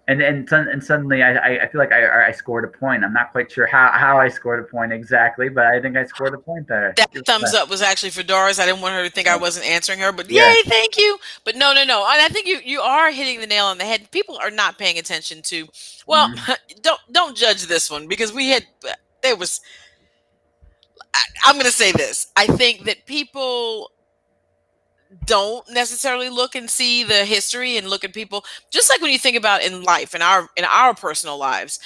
And suddenly I feel like I scored a point. I'm not quite sure how I scored a point exactly, but I think I scored a point there. That thumbs up was actually for Doris. I didn't want her to think I wasn't answering her, but Yeah. yay, thank you. But no, no, no. And I think you are hitting the nail on the head. People are not paying attention to. Well, Mhm. don't judge this one because we had there was. I'm going to say this. I think that people don't necessarily look and see the history and look at people just like when you think about in life in our personal lives,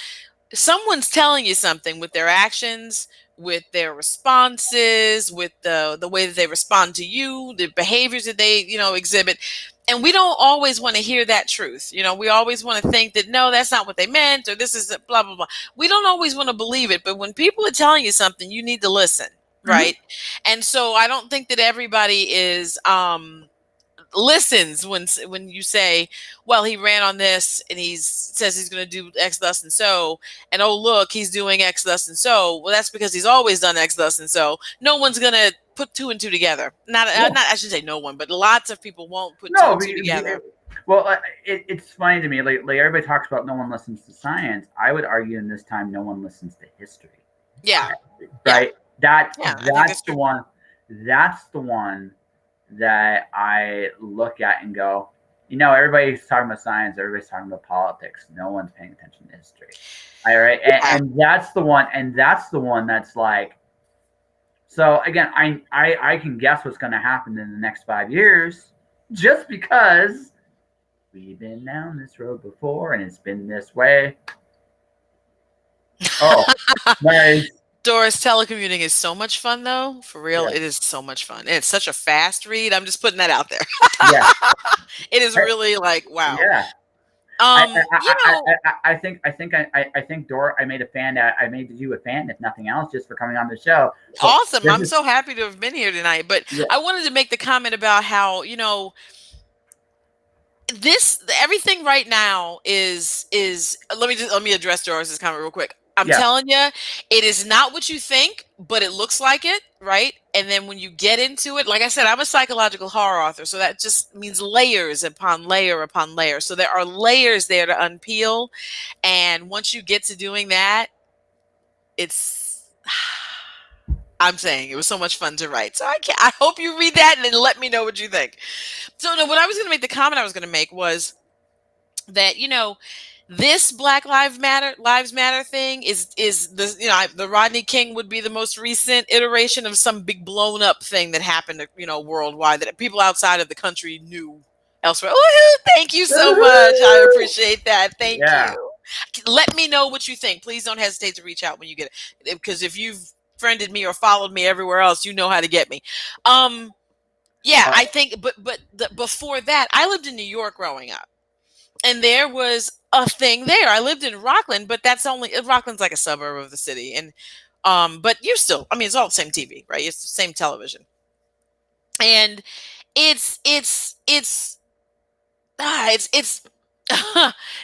someone's telling you something with their actions, with their responses, with the way that they respond to you, the behaviors that they exhibit, and we don't always want to hear that truth. We always want to think that no, that's not what they meant, or this is blah blah blah. We don't always want to believe it, but when people are telling you something, you need to listen, Mhm. right? And so I don't think that everybody is listens when you say, well, he ran on this and he says he's going to do X thus and so, and oh look, he's doing X thus and so. Well, that's because he's always done X thus and so. No one's going to put two and two together. Yeah. Not I should say no one, but lots of people won't put two No, and two together. well, it's funny to me. Like everybody talks about, no one listens to science. I would argue in this time, no one listens to history. Yeah, yeah, Right? That yeah. I think that's that's the true. one. That's the one that I look at and go, everybody's talking about science, everybody's talking about politics. No one's paying attention to history. All right, Yeah. and that's the one, that's like. So again, I can guess what's going to happen in the next 5 years, just because we've been down this road before and it's been this way. Oh, nice. Doris, telecommuting is so much fun, though. For real, Yeah, it is so much fun. And it's such a fast read. I'm just putting that out there. yeah, It is really like, wow. yeah. Um, you know, I think Dora. I made a fan. I made you a fan, if nothing else, just for coming on the show. So awesome. this I'm is so happy to have been here tonight. But yeah, I wanted to make the comment about how, this everything right now is let me address Doris's comment real quick. I'm yeah. telling you, it is not what you think, but it looks like it, right? And then when you get into it, like I said, I'm a psychological horror author, so that just means layers upon layer upon layer. So there are layers there to unpeel, and once you get to doing that, it's I'm saying it was so much fun to write. So I hope you read that and then let me know what you think. So no, what I was going to make the comment I was going to make was that this Black Lives Matter thing is the the Rodney King would be the most recent iteration of some big blown up thing that happened worldwide that people outside of the country knew elsewhere. Woohoo! Thank you so much. I appreciate that. Thank Yeah. you. Let me know what you think. Please don't hesitate to reach out when you get it, because if you've friended me or followed me everywhere else, you know how to get me. Yeah, Uh, I think, before that, I lived in New York growing up, and there was a thing there. I lived in Rockland, but Rockland's like a suburb of the city, and but you're still, I mean, it's all the same TV, right? It's the same television, and it's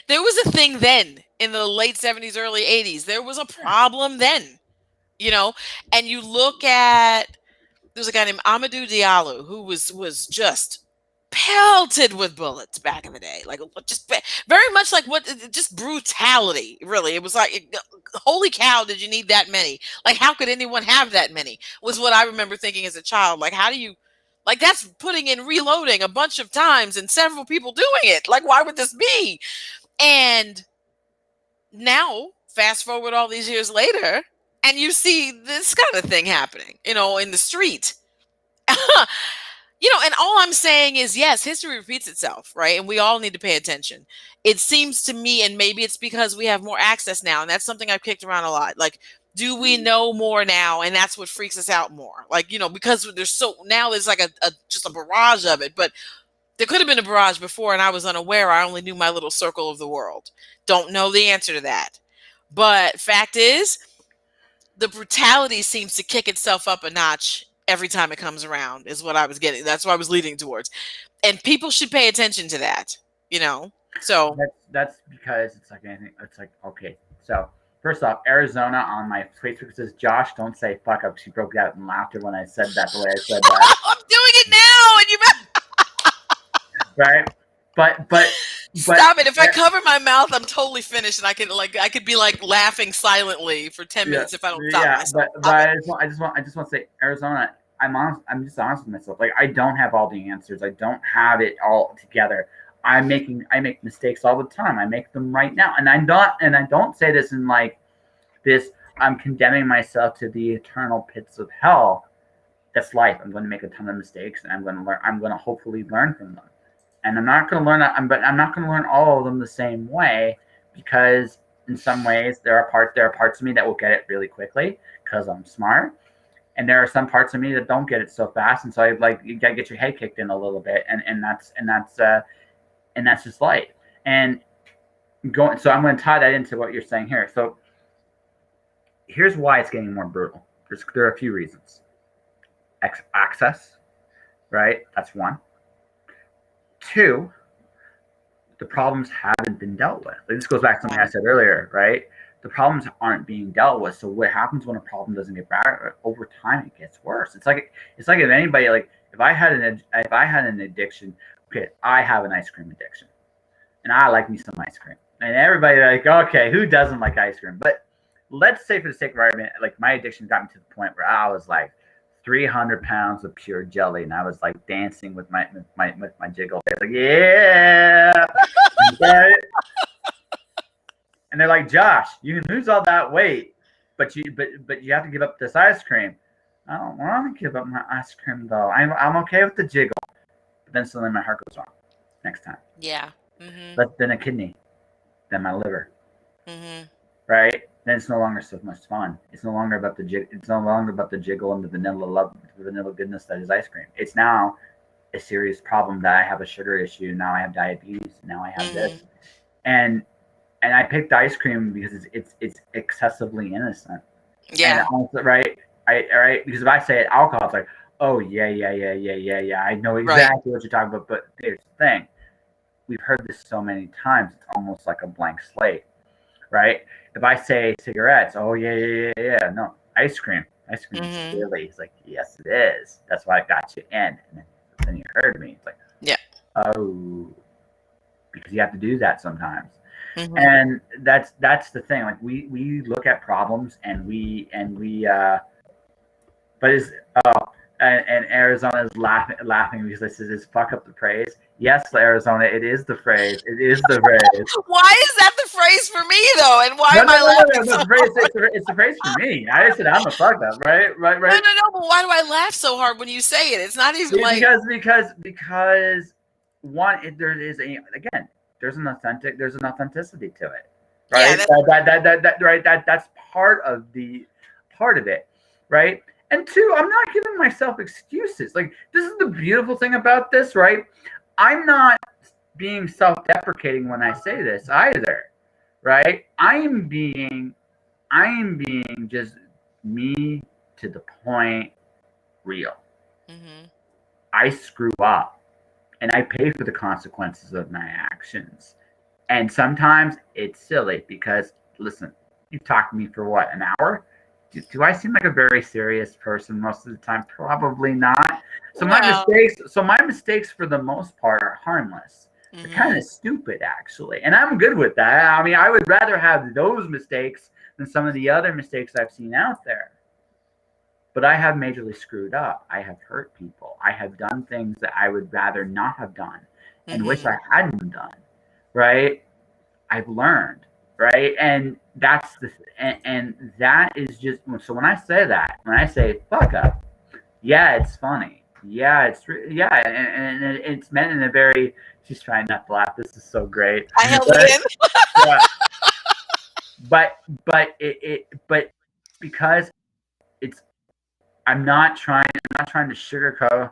there was a thing then in the late 70s, early 80s. There was a problem then, you know, and you look at there's a guy named Amadou Diallo who was just pelted with bullets back in the day, like just very much like just brutality. Really, it was like, holy cow, did you need that many? Like, how could anyone have that many? Was what I remember thinking as a child. Like, how do you? Like, that's putting in reloading a bunch of times and several people doing it. Like, why would this be? And now, fast forward all these years later, and you see this kind of thing happening, in the street. And all I'm saying is, yes, history repeats itself, right? And we all need to pay attention. It seems to me, and maybe it's because we have more access now, and that's something I've kicked around a lot. Like, do we know more now? And that's what freaks us out more. Like, because there's like just a barrage of it, but there could have been a barrage before and I was unaware. I only knew my little circle of the world. Don't know the answer to that. But fact is, the brutality seems to kick itself up a notch every time it comes around is what I was getting. That's what I was leading towards. And people should pay attention to that, you know? So, That's because it's like anything. It's like, okay, so first off, Arizona on my Facebook says, Josh, don't say fuck up. She broke out in laughter when I said that the way I said that. I'm doing it now. And you Right? But stop it. If I cover my mouth, I'm totally finished. And I could be like laughing silently for 10 minutes if I don't stop myself. But I just want to say, Arizona, I'm honest. I'm just honest with myself. Like, I don't have all the answers. I don't have it all together. I make mistakes all the time. I make them right now, and I don't say this in like this. I'm condemning myself to the eternal pits of hell. That's life. I'm going to make a ton of mistakes, and I'm going to learn. I'm going to hopefully learn from them, and I'm not going to learn. But I'm not going to learn all of them the same way, because in some ways there are parts of me that will get it really quickly because I'm smart, and there are some parts of me that don't get it so fast, and so you got to get your head kicked in a little bit, and that's just life. And so I'm going to tie that into what you're saying here. So here's why it's getting more brutal. There are a few reasons. Access, right? That's one. Two, the problems haven't been dealt with. Like, this goes back to something I said earlier, right? The problems aren't being dealt with. So what happens when a problem doesn't get better? Over time, it gets worse. It's like if anybody, like, if I had an addiction. Okay, I have an ice cream addiction, and I like me some ice cream. And everybody like, okay, who doesn't like ice cream? But let's say, for the sake of argument, like, my addiction got me to the point where I was like 300 pounds of pure jelly, and I was like dancing with my jiggle. I was like, yeah. And they're like, Josh, you can lose all that weight, but you have to give up this ice cream. I don't want to give up my ice cream though. I'm okay with the jiggle. Then suddenly my heart goes wrong next time. Yeah. Mm-hmm. But then a kidney, then my liver. Mm-hmm. Right? Then it's no longer so much fun. It's no longer about the jiggle and the vanilla goodness that is ice cream. It's now a serious problem that I have a sugar issue. Now I have diabetes. Now I have this, and I picked ice cream because it's excessively innocent. Yeah. And also, right? Because if I say it, alcohol, it's like, oh, yeah. I know exactly what you're talking about. But here's the thing. We've heard this so many times, it's almost like a blank slate, right? If I say cigarettes, oh, yeah. No, ice cream. Ice cream is silly. It's like, yes, it is. That's why I got you in. And then you heard me. It's like, yeah. Oh, because you have to do that sometimes. Mm-hmm. And that's the thing. Like, we look at problems and we but is and Arizona is laughing because this is fuck up the praise. Yes, Arizona, it is the phrase. It is the phrase. Why is that the phrase for me though? And why am I laughing? No, it's the phrase for me. I just said I'm a fuck up, right? No. But why do I laugh so hard when you say it? It's not even because one, there's an authenticity to it, right? Yeah, That's part of it, right? And two, I'm not giving myself excuses. Like, this is the beautiful thing about this, right? I'm not being self-deprecating when I say this either, right? I am being just me to the point, real. Mm-hmm. I screw up, and I pay for the consequences of my actions. And sometimes it's silly because, listen, you've talked to me for what, an hour? Do I seem like a very serious person most of the time? Probably not. So my mistakes for the most part are harmless. They're kind of stupid, actually. And I'm good with that. I mean, I would rather have those mistakes than some of the other mistakes I've seen out there. But I have majorly screwed up. I have hurt people. I have done things that I would rather not have done and wish I hadn't done, right? I've learned, right? And that's and that is just, so when I say fuck up, yeah, it's funny. Yeah, and it's meant in a very, she's trying not to laugh. This is so great. I held it in. But because it's, I'm not trying to sugarcoat.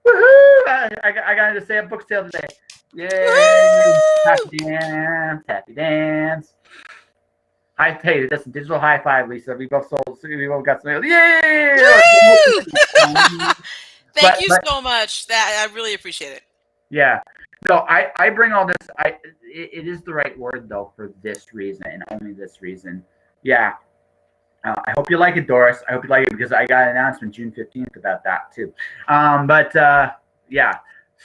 Woohoo! I got to say a book sale today. Yay! Happy dance. Hey, that's a digital high five, Lisa. We both got some. Yeah. Woo! Thank but you but so much. That I really appreciate it. yeah. No, I bring all this. It is the right word though for this reason and only this reason. Yeah. I hope you like it, Doris. I hope you like it because I got an announcement June 15th about that too. But yeah.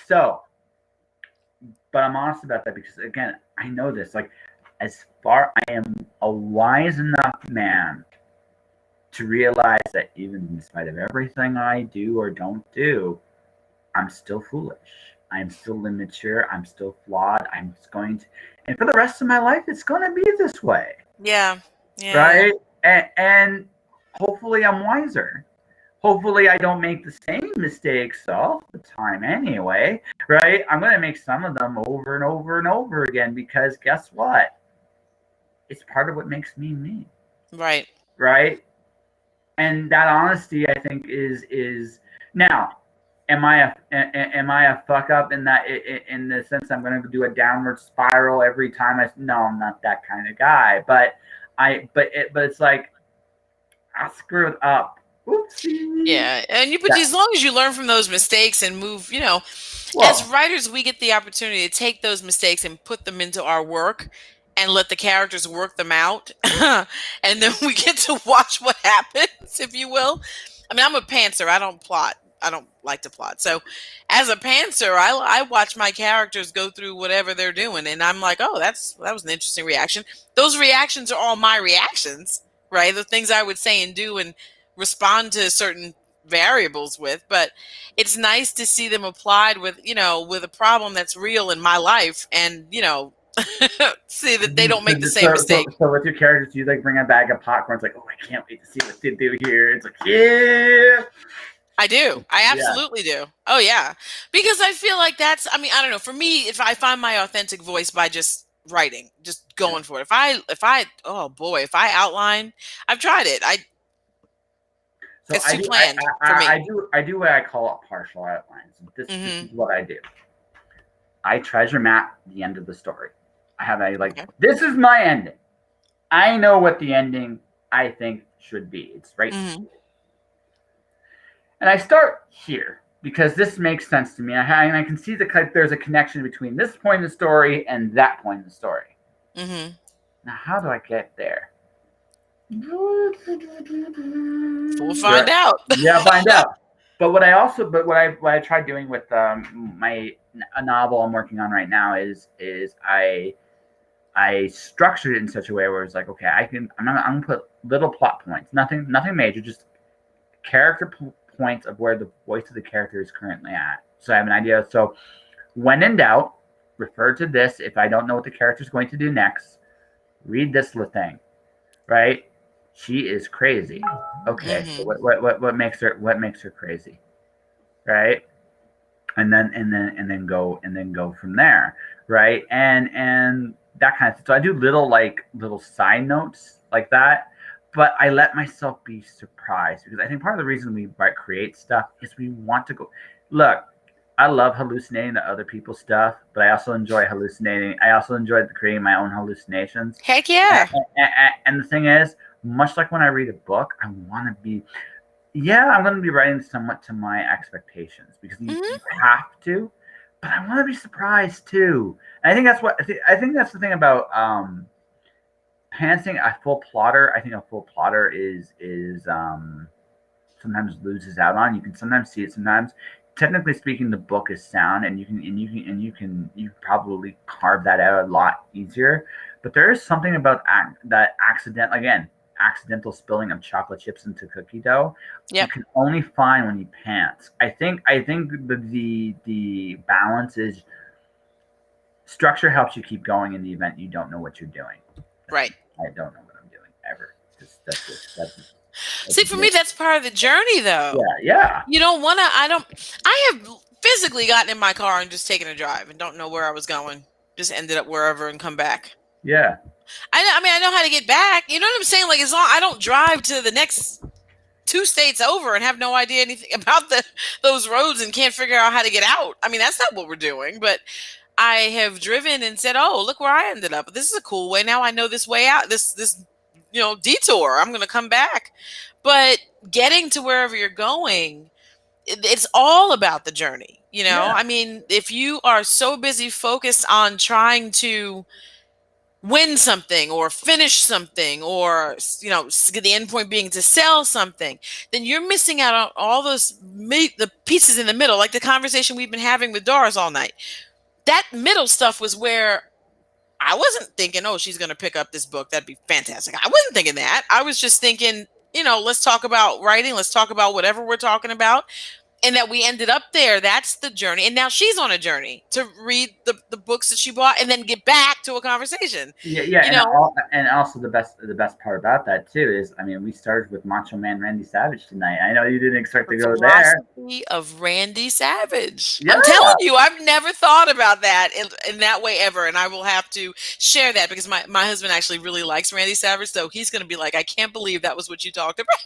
So, but I'm honest about that because again, I know this. Like, as far I am a wise enough man to realize that even in spite of everything I do or don't do, I'm still foolish. I'm still immature. I'm still flawed. I'm just going to, and for the rest of my life, it's going to be this way. Yeah. Yeah. Right. And hopefully I'm wiser. Hopefully I don't make the same mistakes all the time anyway. Right. I'm going to make some of them over and over and over again because guess what? It's part of what makes me me. Right. Right. And that honesty, I think, is now. Am I a fuck up in that in the sense I'm going to do a downward spiral every time? No, I'm not that kind of guy. But it's like I screwed up. Oopsie. Yeah, but as long as you learn from those mistakes and move, Well, as writers, we get the opportunity to take those mistakes and put them into our work and let the characters work them out. And then we get to watch what happens, if you will. I mean, I'm a pantser. I don't plot. I don't like to plot. So as a pantser, I watch my characters go through whatever they're doing. And I'm like, oh, that was an interesting reaction. Those reactions are all my reactions, right? The things I would say and do and respond to certain variables with, but it's nice to see them applied with a problem that's real in my life and see that they don't make the same mistake. So with your characters, you like bring a bag of popcorn. It's like, oh, I can't wait to see what they do here. It's like, yeah. I do. I absolutely do. Oh yeah. Because I feel like I don't know, for me, if I find my authentic voice by just writing, just going for it. If I outline, I've tried it. It's too planned for me. I do what I call partial outlines. This is what I do. I treasure map the end of the story. This is my ending. I know what the ending I think should be. It's right here. And I start here because this makes sense to me. And I can see there's a connection between this point in the story and that point in the story. Now, how do I get there? We'll find out. Yeah, find out. But what I tried doing with a novel I'm working on right now is I structured it in such a way where it's like, okay, I'm gonna put little plot points, nothing major, just character points of where the voice of the character is currently at. So I have an idea. So when in doubt, refer to this. If I don't know what the character is going to do next, read this little thing, right? She is crazy. Okay, so what makes her crazy, right? And then go from there, right? And that kind of stuff. So I do little side notes like that, but I let myself be surprised because I think part of the reason we create stuff is we want to go. Look, I love hallucinating the other people's stuff, but I also enjoy hallucinating. I also enjoy creating my own hallucinations. Heck yeah! And the thing is, much like when I read a book, I want to be. Yeah, I'm going to be writing somewhat to my expectations because you have to, but I want to be surprised too. And I think that's what I think that's the thing about pantsing a full plotter. I think a full plotter is sometimes loses out on. You can sometimes see it. Sometimes, technically speaking, the book is sound, and you can probably carve that out a lot easier. But there is something about that accidental spilling of chocolate chips into cookie dough. You can only find when you pants. I think the balance is structure helps you keep going in the event you don't know what you're doing. Right. I don't know what I'm doing ever. That's See, for me, that's part of the journey, though. Yeah. You don't want to. I have physically gotten in my car and just taken a drive and don't know where I was going. Just ended up wherever and come back. Yeah. I mean, I know how to get back. You know what I'm saying? Like, as long I don't drive to the next 2 states over and have no idea anything about those roads and can't figure out how to get out. I mean, that's not what we're doing. But I have driven and said, "Oh, look where I ended up. This is a cool way. Now I know this way out. This detour. I'm going to come back. But getting to wherever you're going, it's all about the journey. Yeah. I mean, if you are so busy focused on trying to win something or finish something, or the end point being to sell something, then you're missing out on all the pieces in the middle, like the conversation we've been having with Doris all night. That middle stuff was where I wasn't thinking, oh, she's going to pick up this book. That'd be fantastic. I wasn't thinking that. I was just thinking, let's talk about writing. Let's talk about whatever we're talking about. And that we ended up there. That's the journey. And now she's on a journey to read the books that she bought and then get back to a conversation. Yeah. And also the best part about that too is, I mean, we started with Macho Man Randy Savage tonight. I know you didn't expect to go there. Of Randy Savage. Yeah. I'm telling you, I've never thought about that in that way ever. And I will have to share that because my husband actually really likes Randy Savage. So he's going to be like, I can't believe that was what you talked about.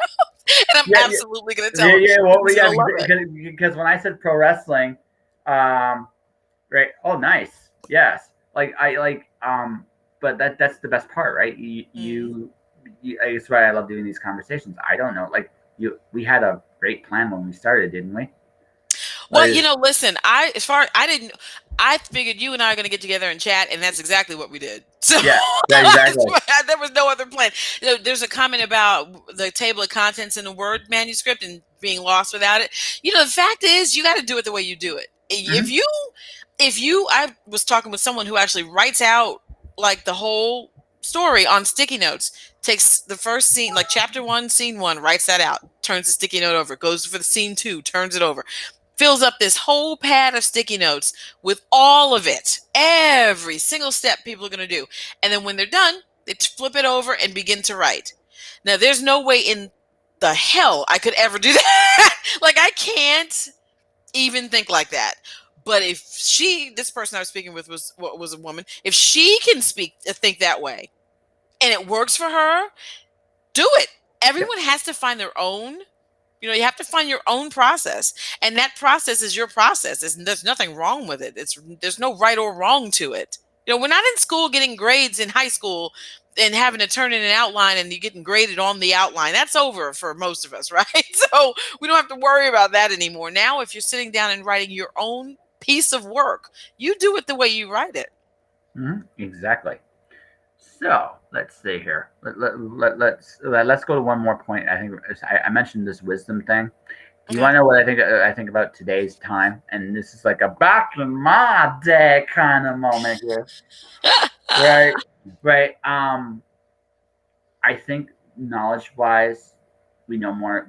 And I'm absolutely going to tell him. Because when I said pro wrestling, right? Oh, nice. Yes. But that's the best part, right? You it's why I love doing these conversations. I don't know, we had a great plan when we started, didn't we? Well, listen, I figured you and I are going to get together and chat, and that's exactly what we did. So yeah, exactly. There was no other plan. There's a comment about the table of contents in the Word manuscript and being lost without it. The fact is, you got to do it the way you do it. Mm-hmm. I was talking with someone who actually writes out like the whole story on sticky notes, takes the first scene, like chapter 1, scene 1, writes that out, turns the sticky note over, goes for the scene 2, turns it over, fills up this whole pad of sticky notes with all of it, every single step people are going to do. And then when they're done, they flip it over and begin to write. Now, there's no way in the hell I could ever do that. I can't even think like that. But if this person I was speaking with was a woman, if she can think that way and it works for her, do it. Everyone has to find their own. You have to find your own process, and that process is your process. There's nothing wrong with it. There's no right or wrong to it. We're not in school getting grades in high school and having to turn in an outline and you're getting graded on the outline. That's over for most of us, right? So we don't have to worry about that anymore. Now, if you're sitting down and writing your own piece of work, you do it the way you write it. Mm-hmm. Exactly. So let's see here. Let's go to one more point. I think I mentioned this wisdom thing. Do you want to know what I think about today's time? And this is like a back in my day kind of moment here, right? I think knowledge-wise, we know more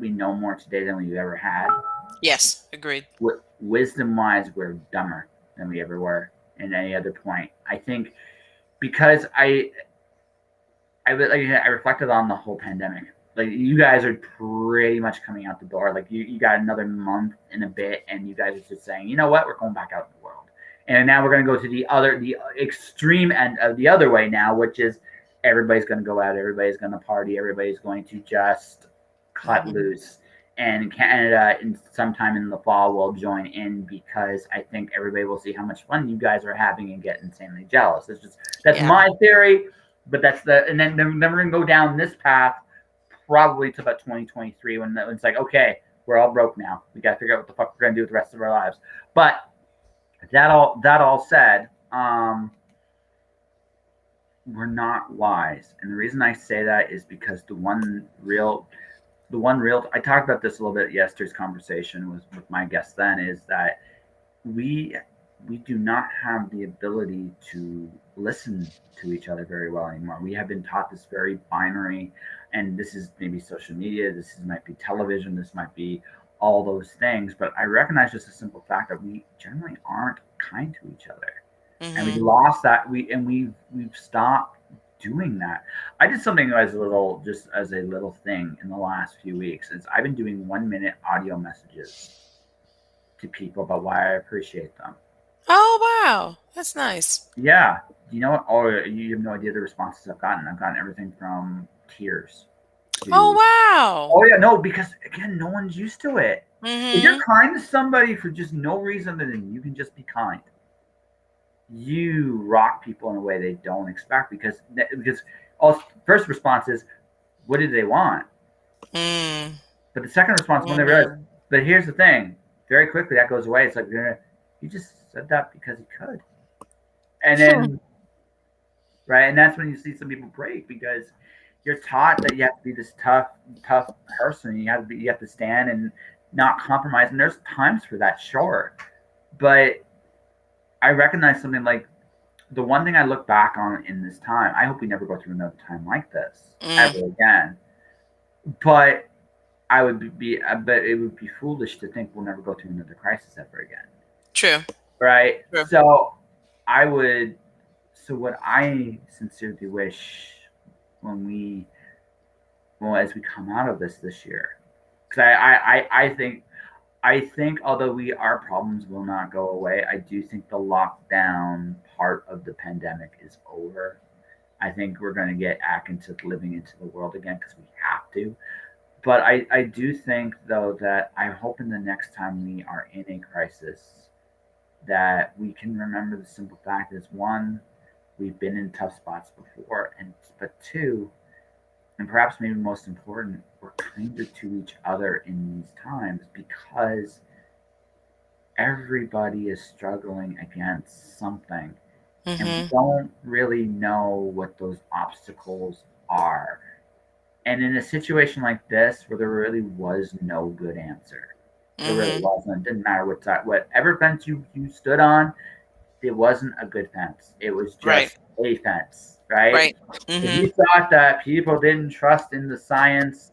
today than we've ever had. Yes, agreed. Wisdom-wise, we're dumber than we ever were in any other point. I think because I reflected on the whole pandemic. You guys are pretty much coming out the door. You got another month and a bit, and you guys are just saying, you know what, we're going back out in the world. And now we're going to go to the extreme end of the other way now, which is everybody's going to go out, everybody's going to party, everybody's going to just cut loose. And Canada, sometime in the fall, will join in because I think everybody will see how much fun you guys are having and get insanely jealous. That's my theory. But and then we're gonna go down this path probably to about 2023 when it's like, okay, we're all broke now. We got to figure out what the fuck we're gonna do with the rest of our lives. But that all said, we're not wise, and the reason I say that is because the one real. I talked about this a little bit yesterday's conversation with my guest then, is that we do not have the ability to listen to each other very well anymore. We have been taught this very binary, and this is maybe social media, might be television, this might be all those things, but I recognize just a simple fact that we generally aren't kind to each other. Mm-hmm. And we lost that. We've stopped doing that. I did something as a little thing in the last few weeks. Is I've been doing 1-minute audio messages to people about why I appreciate them. Oh wow, that's nice. Yeah, you know what? Oh, you have no idea the responses I've gotten. I've gotten everything from tears. Oh wow. Oh yeah, no, because again, no one's used to it. Mm-hmm. If you're kind to somebody for just no reason other than you can just be kind, you rock people in a way they don't expect, because first response is, what did they want? Mm. But the second response, when they realize, Mhm. but here's the thing, very quickly that goes away. It's like, you just said that because he could. And then, right, and that's when you see some people break because you're taught that you have to be this tough person. You have to stand and not compromise. And there's times for that, sure. But I recognize something like the one thing I look back on in this time, I hope we never go through another time like this Mm. ever again. But but it would be foolish to think we'll never go through another crisis ever again, True. right? True. I would, so what I sincerely wish when as we come out of this year, because I think although our problems will not go away, I do think the lockdown part of the pandemic is over. I think we're going to get back into living into the world again because we have to. But I do think though that I hope in the next time we are in a crisis that we can remember the simple fact is one, we've been in tough spots before, and but two, and perhaps maybe most important, we're kinder to each other in these times because everybody is struggling against something and we Mhm. don't really know what those obstacles are. And in a situation like this where there really was no good answer, there really Mhm. wasn't. It didn't matter what side, whatever fence you stood on, it wasn't a good fence. It was Right. just a fence, right? Right. If Mhm. you thought that people didn't trust in the science,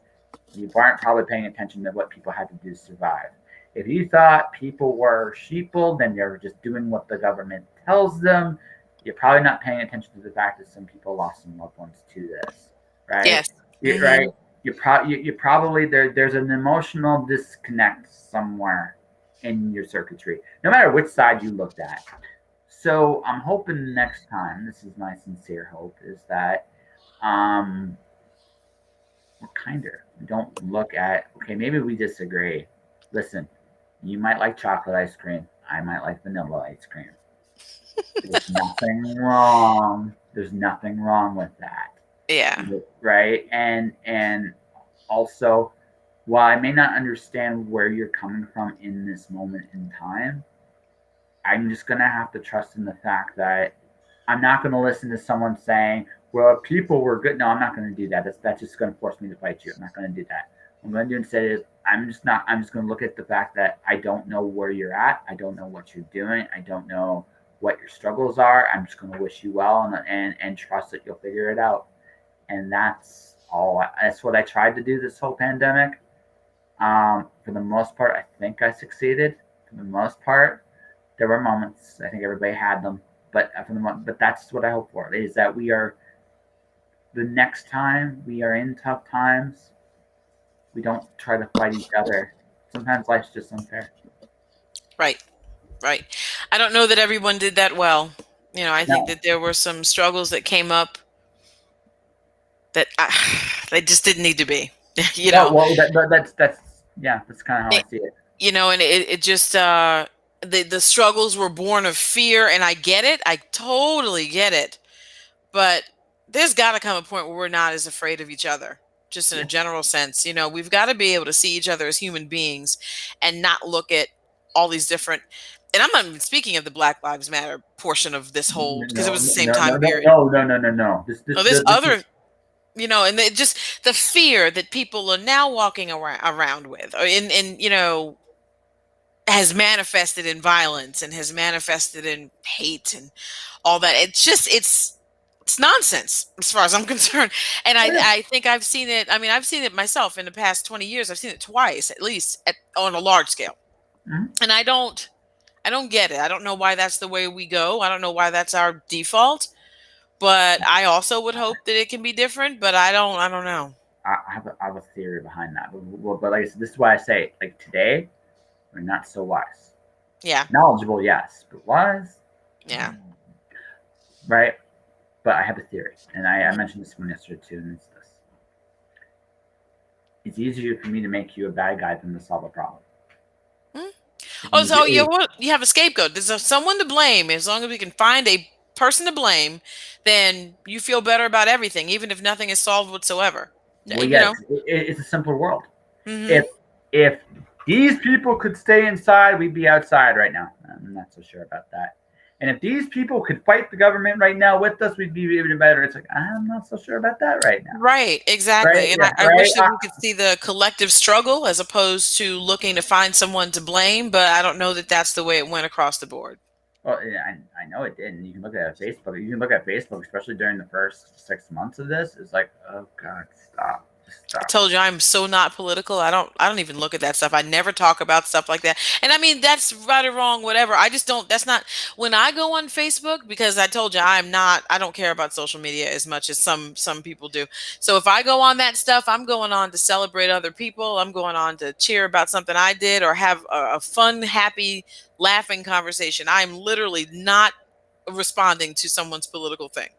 you weren't probably paying attention to what people had to do to survive. If you thought people were sheeple, then they're just doing what the government tells them. You're probably not paying attention to the fact that some people lost some loved ones to this, right? Yes. Right? Mhm. You probably there's an emotional disconnect somewhere in your circuitry, no matter which side you looked at. So I'm hoping next time, this is my sincere hope, is that um, we're kinder. We don't look at, okay, maybe we disagree. Listen, you might like chocolate ice cream. I might like vanilla ice cream. There's nothing wrong. There's nothing wrong with that. Yeah. Right? And also, while I may not understand where you're coming from in this moment in time, I'm just gonna have to trust in the fact that I'm not gonna listen to someone saying, "Well, people were good." No, I'm not gonna do that. That's just gonna force me to fight you. I'm not gonna do that. What I'm gonna do instead is I'm just not. I'm just gonna look at the fact that I don't know where you're at. I don't know what you're doing. I don't know what your struggles are. I'm just gonna wish you well and trust that you'll figure it out. And that's all. That's what I tried to do this whole pandemic. For the most part, I think I succeeded. For the most part, there were moments. I think everybody had them, but but that's what I hope for is that we are the next time we are in tough times, we don't try to fight each other. Sometimes life's just unfair. Right. Right. I don't know that everyone did that well. I think No, that there were some struggles that came up that they just didn't need to be. you well, know. that's yeah, that's kind of how I It, see it. and it just the struggles were born of fear, and I get it. I totally get it. But there's got to come a point where we're not as afraid of each other, just in a Yeah. general sense. We've got to be able to see each other as human beings and not look at all these different. And I'm not even speaking of the Black Lives Matter portion of this whole, because it No, was the no, same no, time no, period. no, no, no, no, no. No, there's This is other, and just the fear that people are now walking around with, or has manifested in violence and has manifested in hate and all that. It's nonsense as far as I'm concerned. And oh, yeah. I think I've seen it. I mean, I've seen it myself in the past 20 years. I've seen it twice at least on a large scale. Mhm. And I don't get it. I don't know why that's the way we go. I don't know why that's our default. But I also would hope that it can be different. But I don't know. I have a theory behind that. But like I said, this is why I say like today we're not so wise. Yeah. Knowledgeable, yes, but wise, Yeah. right? But I have a theory, and I mentioned this one yesterday too, and it's this: it's easier for me to make you a bad guy than to solve a problem. Hmm? It's Oh, so easier. you have a scapegoat. There's someone to blame. As long as we can find a person to blame, then you feel better about everything, even if nothing is solved whatsoever. Well, You yes, know. it's a simpler world. Hmm. If these people could stay inside, we'd be outside right now. I'm not so sure about that. And if these people could fight the government right now with us, we'd be even better. It's like I'm not so sure about that right now. Right, Right? exactly. And Yeah. I Right. wish that we could see the collective struggle as opposed to looking to find someone to blame, but I don't know that that's the way it went across the board. Well, yeah, I know it didn't. You can look at Facebook. You can look at Facebook, especially during the first 6 months of this. It's like, oh God, stop, just I stop. told you I'm so not political. I don't even look at that stuff. I never talk about stuff like that. And I mean that's right or wrong, whatever. I just don't that's not when I go on Facebook because I told you I don't care about social media as much as some people do. So if I go on that stuff, I'm going on to celebrate other people. I'm going on to cheer about something I did or have a fun, happy, laughing conversation. I'm literally not responding to someone's political thing.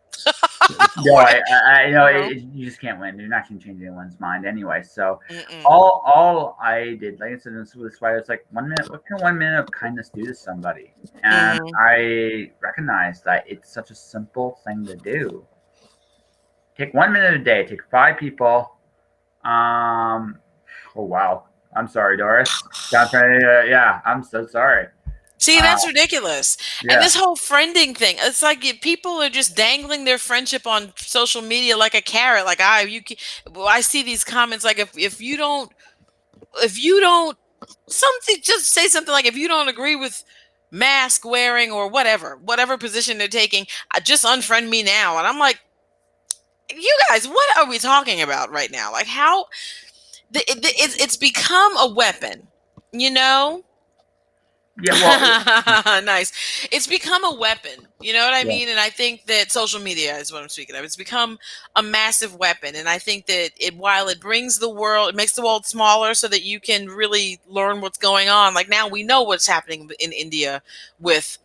No, Or, I know you know. you just can't win. You're not going to change anyone's mind anyway. So Mm-mm. all I did, like I said, this was why it's like 1 minute. What can 1 minute of kindness do to somebody? And Mhm. I recognize that it's such a simple thing to do. Take 1 minute a day. Take 5 people. Oh wow. I'm sorry, Doris. Yeah, I'm so sorry. See, Uh, that's ridiculous. And yeah. this whole friending thing, it's like if people are just dangling their friendship on social media like a carrot. Like well, I see these comments like if you don't something just say something like if you don't agree with mask wearing or whatever position they're taking, just unfriend me now. And I'm like, you guys, what are we talking about right now? Like how it's become a weapon, you know? Yeah. Well. Nice. It's become a weapon. You know what I Yeah. mean? And I think that social media is what I'm speaking of. It's become a massive weapon. And I think that while it brings it makes the world smaller so that you can really learn what's going on. Like now we know what's happening in India with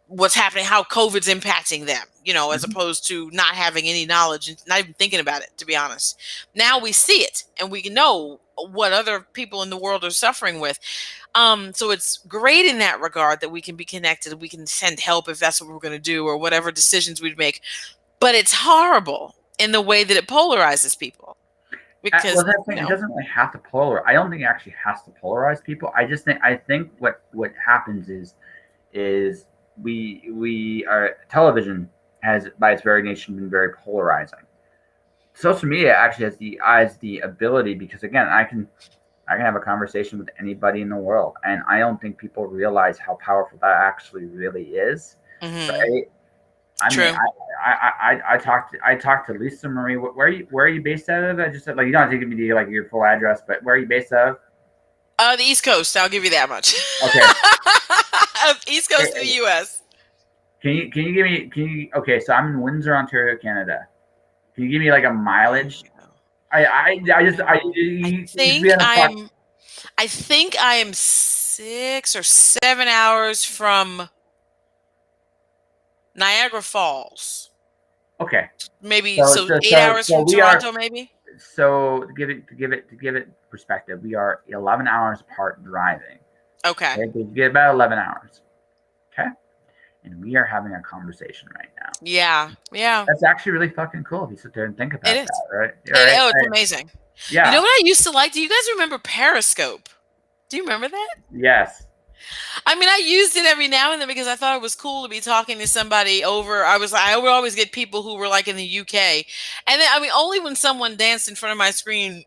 what's happening, how COVID's impacting them, as Mhm. opposed to not having any knowledge and not even thinking about it, to be honest. Now we see it and we know what other people in the world are suffering with. So it's great in that regard that we can be connected, we can send help if that's what we're going to do or whatever decisions we'd make. But it's horrible in the way that it polarizes people Well, because, that's the thing. It doesn't really have to polarize. I don't think it actually has to polarize people. I think what happens is we our television has by its very nature been very polarizing. Social media actually has the ability because again I can have a conversation with anybody in the world, and I don't think people realize how powerful that actually really is. hmm, Right? I mean, true. I talked to Lisa Marie. Where are you based out of? I just said like you don't have to give me like your full address, but where are you based out of? The East Coast, I'll give you that much. Okay. East Coast of the U.S. Can you give me can you okay, so I'm in Windsor, Ontario, Canada. Can you give me like a mileage? I just we think had a I fuck. am. I think I am 6 or 7 hours from Niagara Falls. Okay. Maybe So so so 8 hours so from we are Toronto, maybe. so to give it perspective, we are 11 hours apart driving. Okay. Okay, so you get about 11 hours. Okay, and we are having a conversation right now. Yeah. Yeah. That's actually really fucking cool if you sit there and think It about is. that, right? All right, Oh, all it's right. amazing. You know Yeah. what I used to like? Do you guys remember Periscope? Do you remember that? Yes. I mean, I used it every now and then because I thought it was cool to be talking to somebody over. I would always get people who were like in the UK, and then I mean, only when someone danced in front of my screen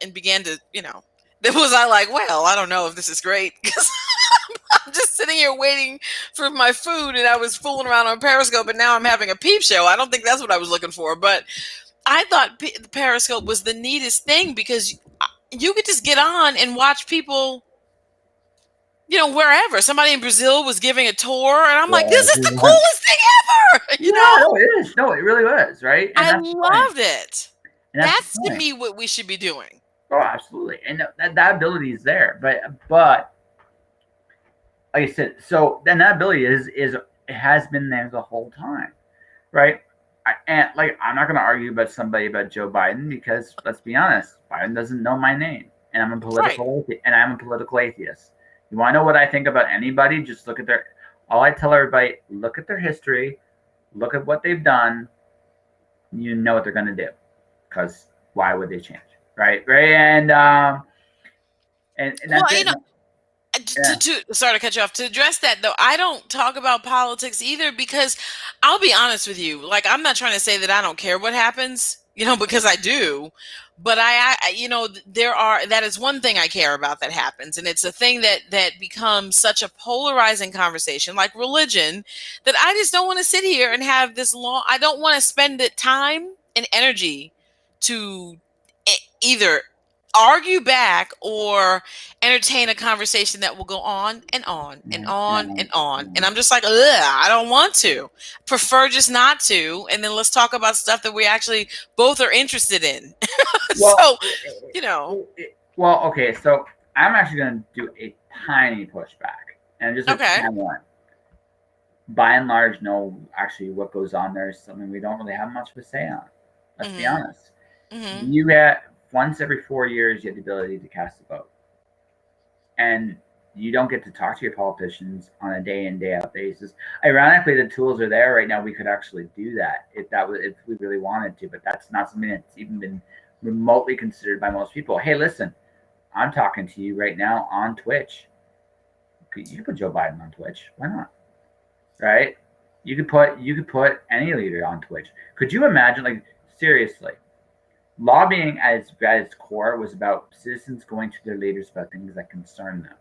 and began to, then was I like, well, I don't know if this is great because I'm just sitting here waiting for my food, and I was fooling around on Periscope, and now I'm having a peep show. I don't think that's what I was looking for, but I thought Periscope was the neatest thing because you could just get on and watch people, wherever. Somebody in Brazil was giving a tour, and I'm like, this is the Yeah. coolest thing ever, Yeah. No, it is. No, it really was. Right, and I that's the point. loved it. And that's the That's to point. me what we should be doing. Oh, absolutely. And that ability is there, but like I said, so then that ability is it has been there the whole time, right? And like I'm not going to argue about Joe Biden because let's be honest, Biden doesn't know my name, and Right. I'm a political atheist. You want to know what I think about anybody? Just look at their. All I tell everybody: look at their history, look at what they've done. You know what they're going to do, because why would they change? Right. And Well, that's it. Yeah. sorry to cut you off. To address that though, I don't talk about politics either because I'll be honest with you. Like, I'm not trying to say that I don't care what happens, because I do. But that is one thing I care about that happens, and it's a thing that becomes such a polarizing conversation, like religion, that I just don't want to sit here and have this long. I don't want to spend the time and energy to either argue back or entertain a conversation that will go on and on and on and on. And I'm just like, ugh, I don't want to. Prefer just not to. And then let's talk about stuff that we actually both are interested in. Well, so, Well, okay, so I'm actually going to do a tiny pushback, and just a tiny one. By and large, no, actually, what goes on there is something we don't really have much of a say on. Let's be honest. You get once every 4 years, you have the ability to cast a vote, and you don't get to talk to your politicians on a day in, day out basis. Ironically, the tools are there right now. We could actually do that if we really wanted to, but that's not something that's even been remotely considered by most people. Hey, listen, I'm talking to you right now on Twitch. You could put Joe Biden on Twitch. Why not? Right? You could put any leader on Twitch. Could you imagine, like, seriously, lobbying at its core was about citizens going to their leaders about things that concern them.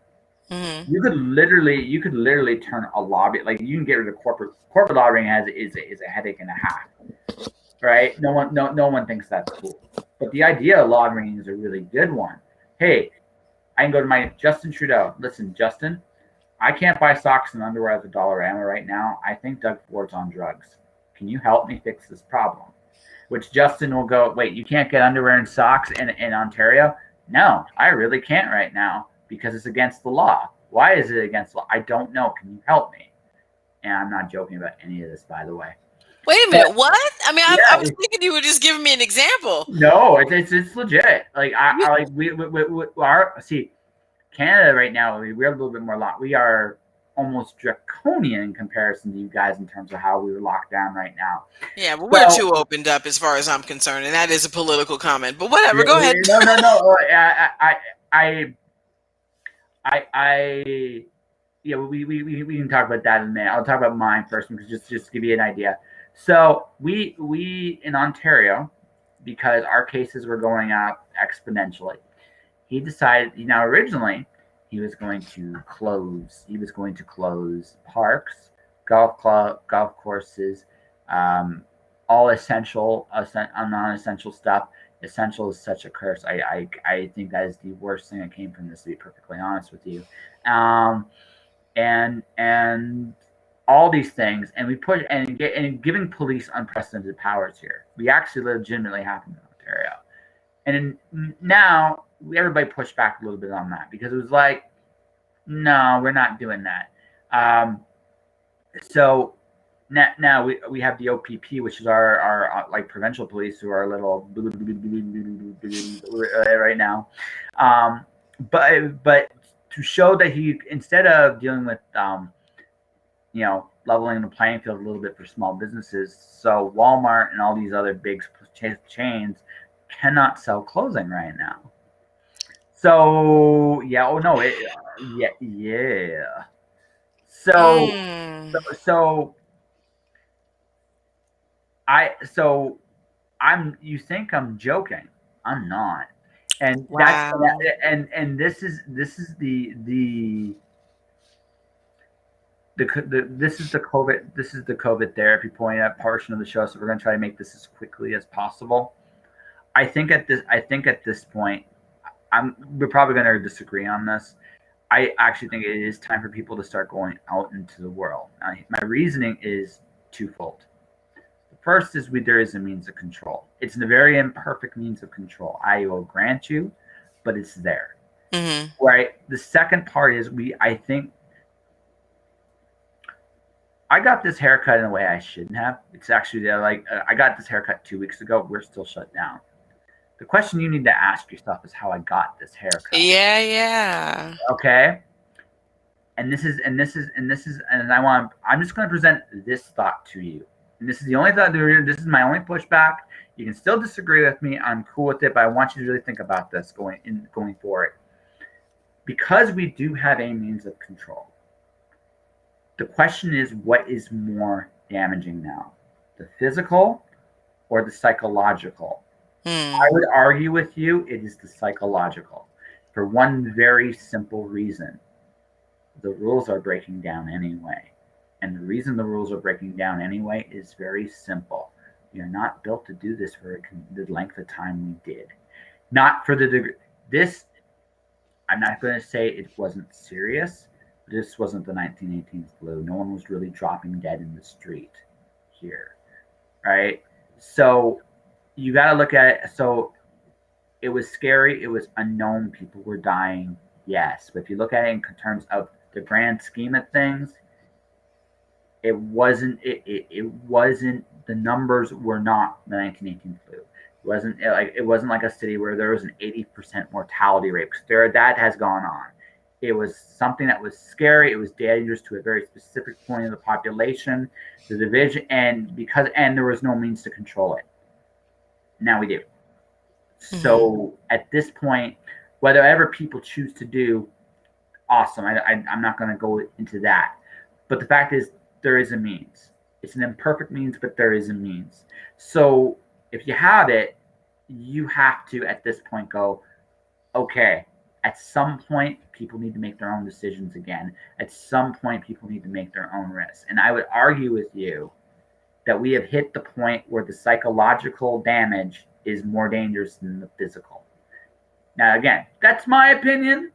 You could literally turn a lobby, like, you can get rid of corporate lobbying is a headache and a half, right? No one thinks that's cool, but the idea of lobbying is a really good one. Hey, I can go to my Justin Trudeau. Listen, Justin, I can't buy socks and underwear at the Dollarama right now. I think Doug Ford's on drugs. Can you help me fix this problem? Which Justin will go, wait, you can't get underwear and socks in Ontario? No, I really can't right now because it's against the law. Why is it against the law? I don't know. Can you help me? And I'm not joking about any of this, by the way. Wait a minute, what? I mean, I was thinking you were just giving me an example. No, it's legit. Like, see, Canada right now, we're a little bit more locked. We are almost draconian in comparison to you guys in terms of how we were locked down right now. Yeah, but we're too opened up as far as I'm concerned, and that is a political comment. But whatever, go ahead. No. We can talk about that in a minute. I'll talk about mine first because just to give you an idea. So we in Ontario, because our cases were going up exponentially, he decided. Now, originally, he was going to close parks, golf courses, all essential, non-essential stuff. Essential is such a curse. I think that is the worst thing that came from this, to be perfectly honest with you. And all these things, and we push and giving police unprecedented powers here. We actually legitimately happened in Ontario, and now everybody pushed back a little bit on that because it was like, no, we're not doing that. So now we have the OPP, which is our like provincial police, who are a little right now. But to show that he, instead of dealing with leveling the playing field a little bit for small businesses, so Walmart and all these other big chains cannot sell clothing right now. So yeah, yeah. So you think I'm joking? I'm not. And wow. And this is the COVID therapy point portion of the show. So we're going to try to make this as quickly as possible. I think at this point, we're probably going to disagree on this. I actually think it is time for people to start going out into the world. My reasoning is twofold. The first is there is a means of control. It's a very imperfect means of control, I will grant you, but it's there. Mm-hmm. Right? The second part is I think I got this haircut in a way I shouldn't have. It's actually I got this haircut 2 weeks ago. We're still shut down. The question you need to ask yourself is how I got this haircut. Yeah. Okay. I'm just going to present this thought to you. And this is the only thought. This is my only pushback. You can still disagree with me. I'm cool with it, but I want you to really think about this going forward. Because we do have a means of control, the question is, what is more damaging now? The physical or the psychological? I would argue with you it is the psychological, for one very simple reason. The rules are breaking down anyway. And the reason the rules are breaking down anyway is very simple. You're not built to do this for the length of time we did. Not for the degree. This, I'm not going to say it wasn't serious. This wasn't the 1918 flu. No one was really dropping dead in the street here, right? So you got to look at it. So it was scary. It was unknown. People were dying. Yes. But if you look at it in terms of the grand scheme of things, it wasn't, the numbers were not the 1918 flu. It wasn't like a city where there was an 80% mortality rate, because that has gone on. It was something that was scary. It was dangerous to a very specific point of the population, the division, and there was no means to control it. Now we do. Mm-hmm. So at this point, whatever people choose to do, awesome. I'm not going to go into that. But the fact is, there is a means. It's an imperfect means, but there is a means. So if you have it, you have to, at this point, go, okay, at some point, people need to make their own decisions again. At some point, people need to make their own risks. And I would argue with you that we have hit the point where the psychological damage is more dangerous than the physical. Now, again, that's my opinion,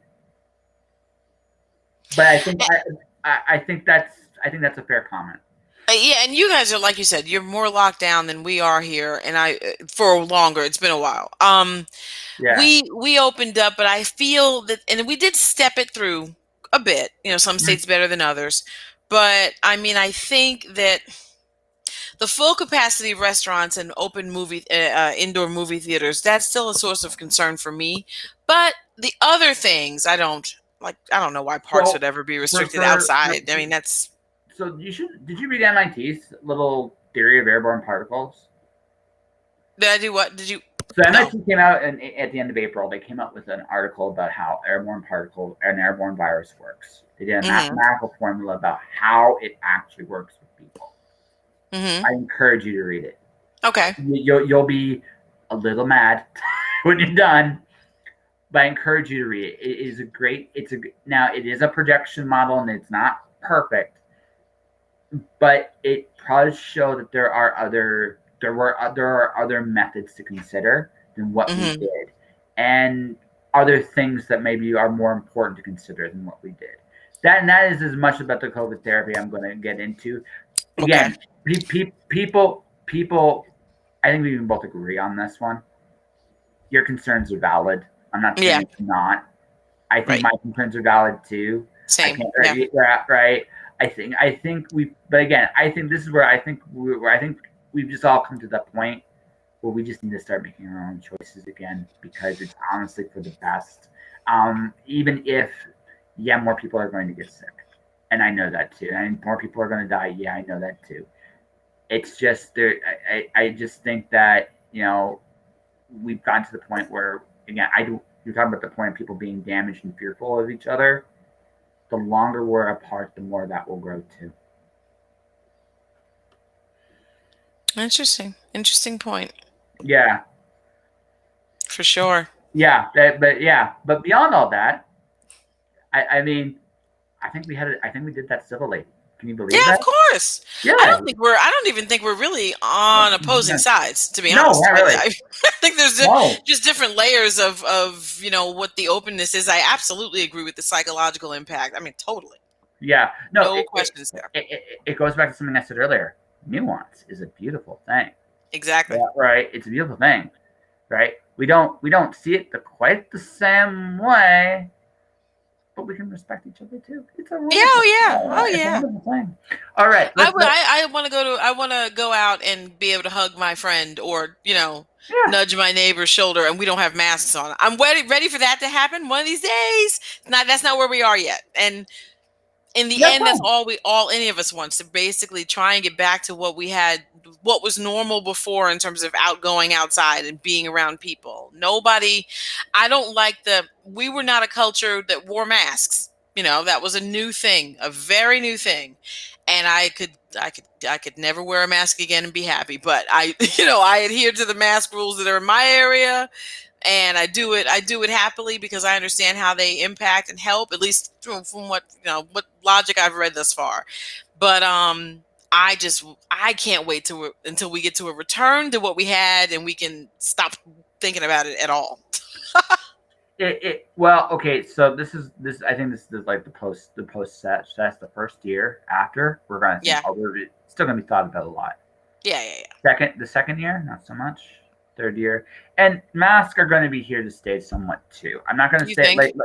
but I think that's a fair comment. Yeah, and you guys are, like you said, you're more locked down than we are here, and for longer. It's been a while. Yeah. We opened up, but I feel that, and we did step it through a bit. Some states better than others, but I mean, I think that the full capacity of restaurants and open indoor movie theaters, that's still a source of concern for me. But the other things, I don't know why parks would ever be restricted outside. I mean, that's. So did you read MIT's little theory of airborne particles? Did I do what? Did you? So MIT came out at the end of April. They came up with an article about how an airborne virus works. They did a mathematical formula about how it actually works with people. Mm-hmm. I encourage you to read it. Okay. You'll be a little mad when you're done, but I encourage you to read it. It is now it is a projection model and it's not perfect, but it does show that there are other methods to consider than what we did, and other things that maybe are more important to consider than what we did. That is as much about the COVID therapy I'm going to get into. Again, people, I think we even both agree on this one. Your concerns are valid. I'm not saying it's not. I think my concerns are valid too. Same. Right. I think but again, I think this is where I think we've just all come to that point where we just need to start making our own choices again, because it's honestly for the best. Even if, more people are going to get sick. And I know that too. And more people are going to die. Yeah, I know that too. It's just there. I just think that, we've gotten to the point where, again, you're talking about the point of people being damaged and fearful of each other. The longer we're apart, the more that will grow too. Interesting point. Yeah. For sure. Yeah. But beyond all that, I mean, I think we did that civilly. Can you believe that? Yeah, of course. Yeah. I don't even think we're really on opposing sides, to be honest. No, not really. I think there's just different layers of what the openness is. I absolutely agree with the psychological impact. I mean, totally. Yeah. No questions there. It goes back to something I said earlier. Nuance is a beautiful thing. Exactly. Yeah, right. It's a beautiful thing. Right. We don't see it quite the same way, but we can respect each other too. It's a wonderful thing. All right. I want to go out and be able to hug my friend or nudge my neighbor's shoulder, and we don't have masks on. I'm ready for that to happen one of these days. That's not where we are yet, and In the That's end, that's fine. all any of us wants, to basically try and get back to what we had, what was normal before in terms of outgoing outside and being around people. Nobody, I don't like we were not a culture that wore masks. That was a new thing, a very new thing. And I could never wear a mask again and be happy. But I adhere to the mask rules that are in my area, and I do it happily because I understand how they impact and help, at least from what logic I've read thus far. But I can't wait until we get to a return to what we had and we can stop thinking about it at all. Well, okay, so this I think this is like the post set. So that's the first year. After we're gonna think, Yeah, oh, we're still gonna be thought about a lot. yeah, yeah, The second year, not so much. Third year, and masks are going to be here to stay somewhat too. I'm not going to You say think?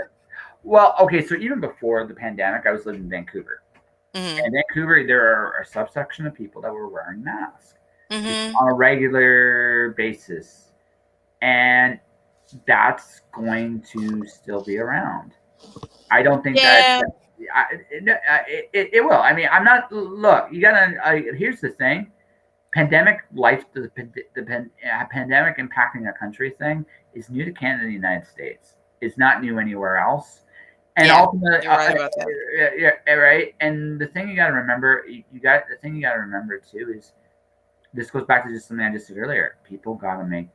well, okay. So even before the pandemic, I was living in Vancouver. Mm-hmm. And in Vancouver, there are a subsection of people that were wearing masks just Mm-hmm. on a regular basis, and that's going to still be around. I don't think that. Yeah. It will. I mean, I'm not. Look, you gotta. Here's the thing: pandemic life, pandemic impacting a country thing is new to Canada and the United States. It's not new anywhere else. And Yeah. ultimately, You're right about that. yeah, right. And the thing you got to remember, the thing you got to remember too is this goes back to just something I just said earlier. People got to make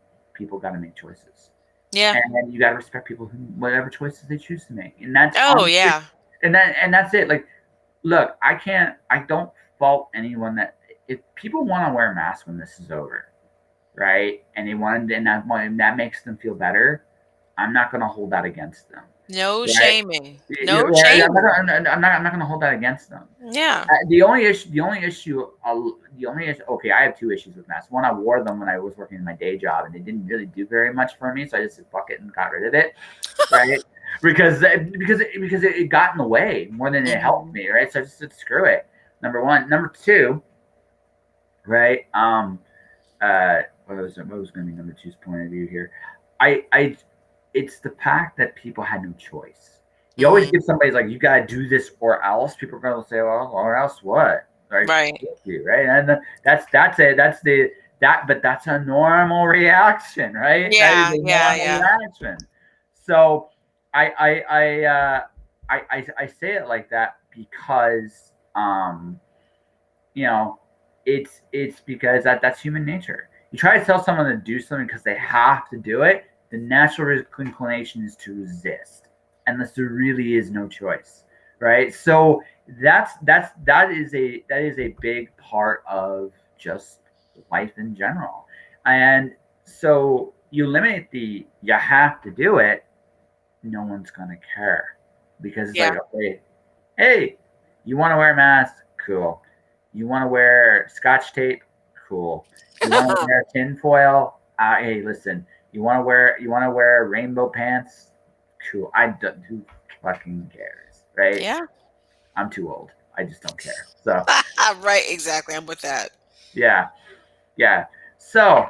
choices, Yeah. and you got to respect people who whatever choices they choose to make. And that's Oh, honestly, yeah. and that's it. Like, look, I don't fault anyone that if people want to wear masks when this is over, right? And they want, and that makes them feel better. I'm not going to hold that against them, No right? shaming. Yeah, No right, shaming. I'm not going to hold that against them. Yeah. Okay, I have two issues with masks. One, I wore them when I was working in my day job, and they didn't really do very much for me, so I just said fuck it and got rid of it, right? Because it got in the way more than it helped Hmm. me, right? So I just said screw it. Number one, number two, right? What was going to be number two's point of view here? I it's the fact that people had no choice. You always Hmm. give somebody like you got to do this or else. People are going to say, well, or else what? Right? Right. You, right? And that's it. But that's a normal reaction, right? That is Yeah. a Yeah. normal Yeah. reaction. So I I say it like that because you know it's because that's human nature. You try to tell someone to do something because they have to do it, the natural inclination is to resist unless there really is no choice, right? So that is a big part of just life in general. And so you eliminate the you have to do it, no one's gonna care because it's like, Yeah. okay, hey, you want to wear a mask? Cool. You want to wear scotch tape? Cool. You want to wear tinfoil? Hey, listen. You want to wear rainbow pants? Cool. I don't. Who fucking cares, right? Yeah. I'm too old. I just don't care. So Right. Exactly. I'm with that. yeah, yeah. So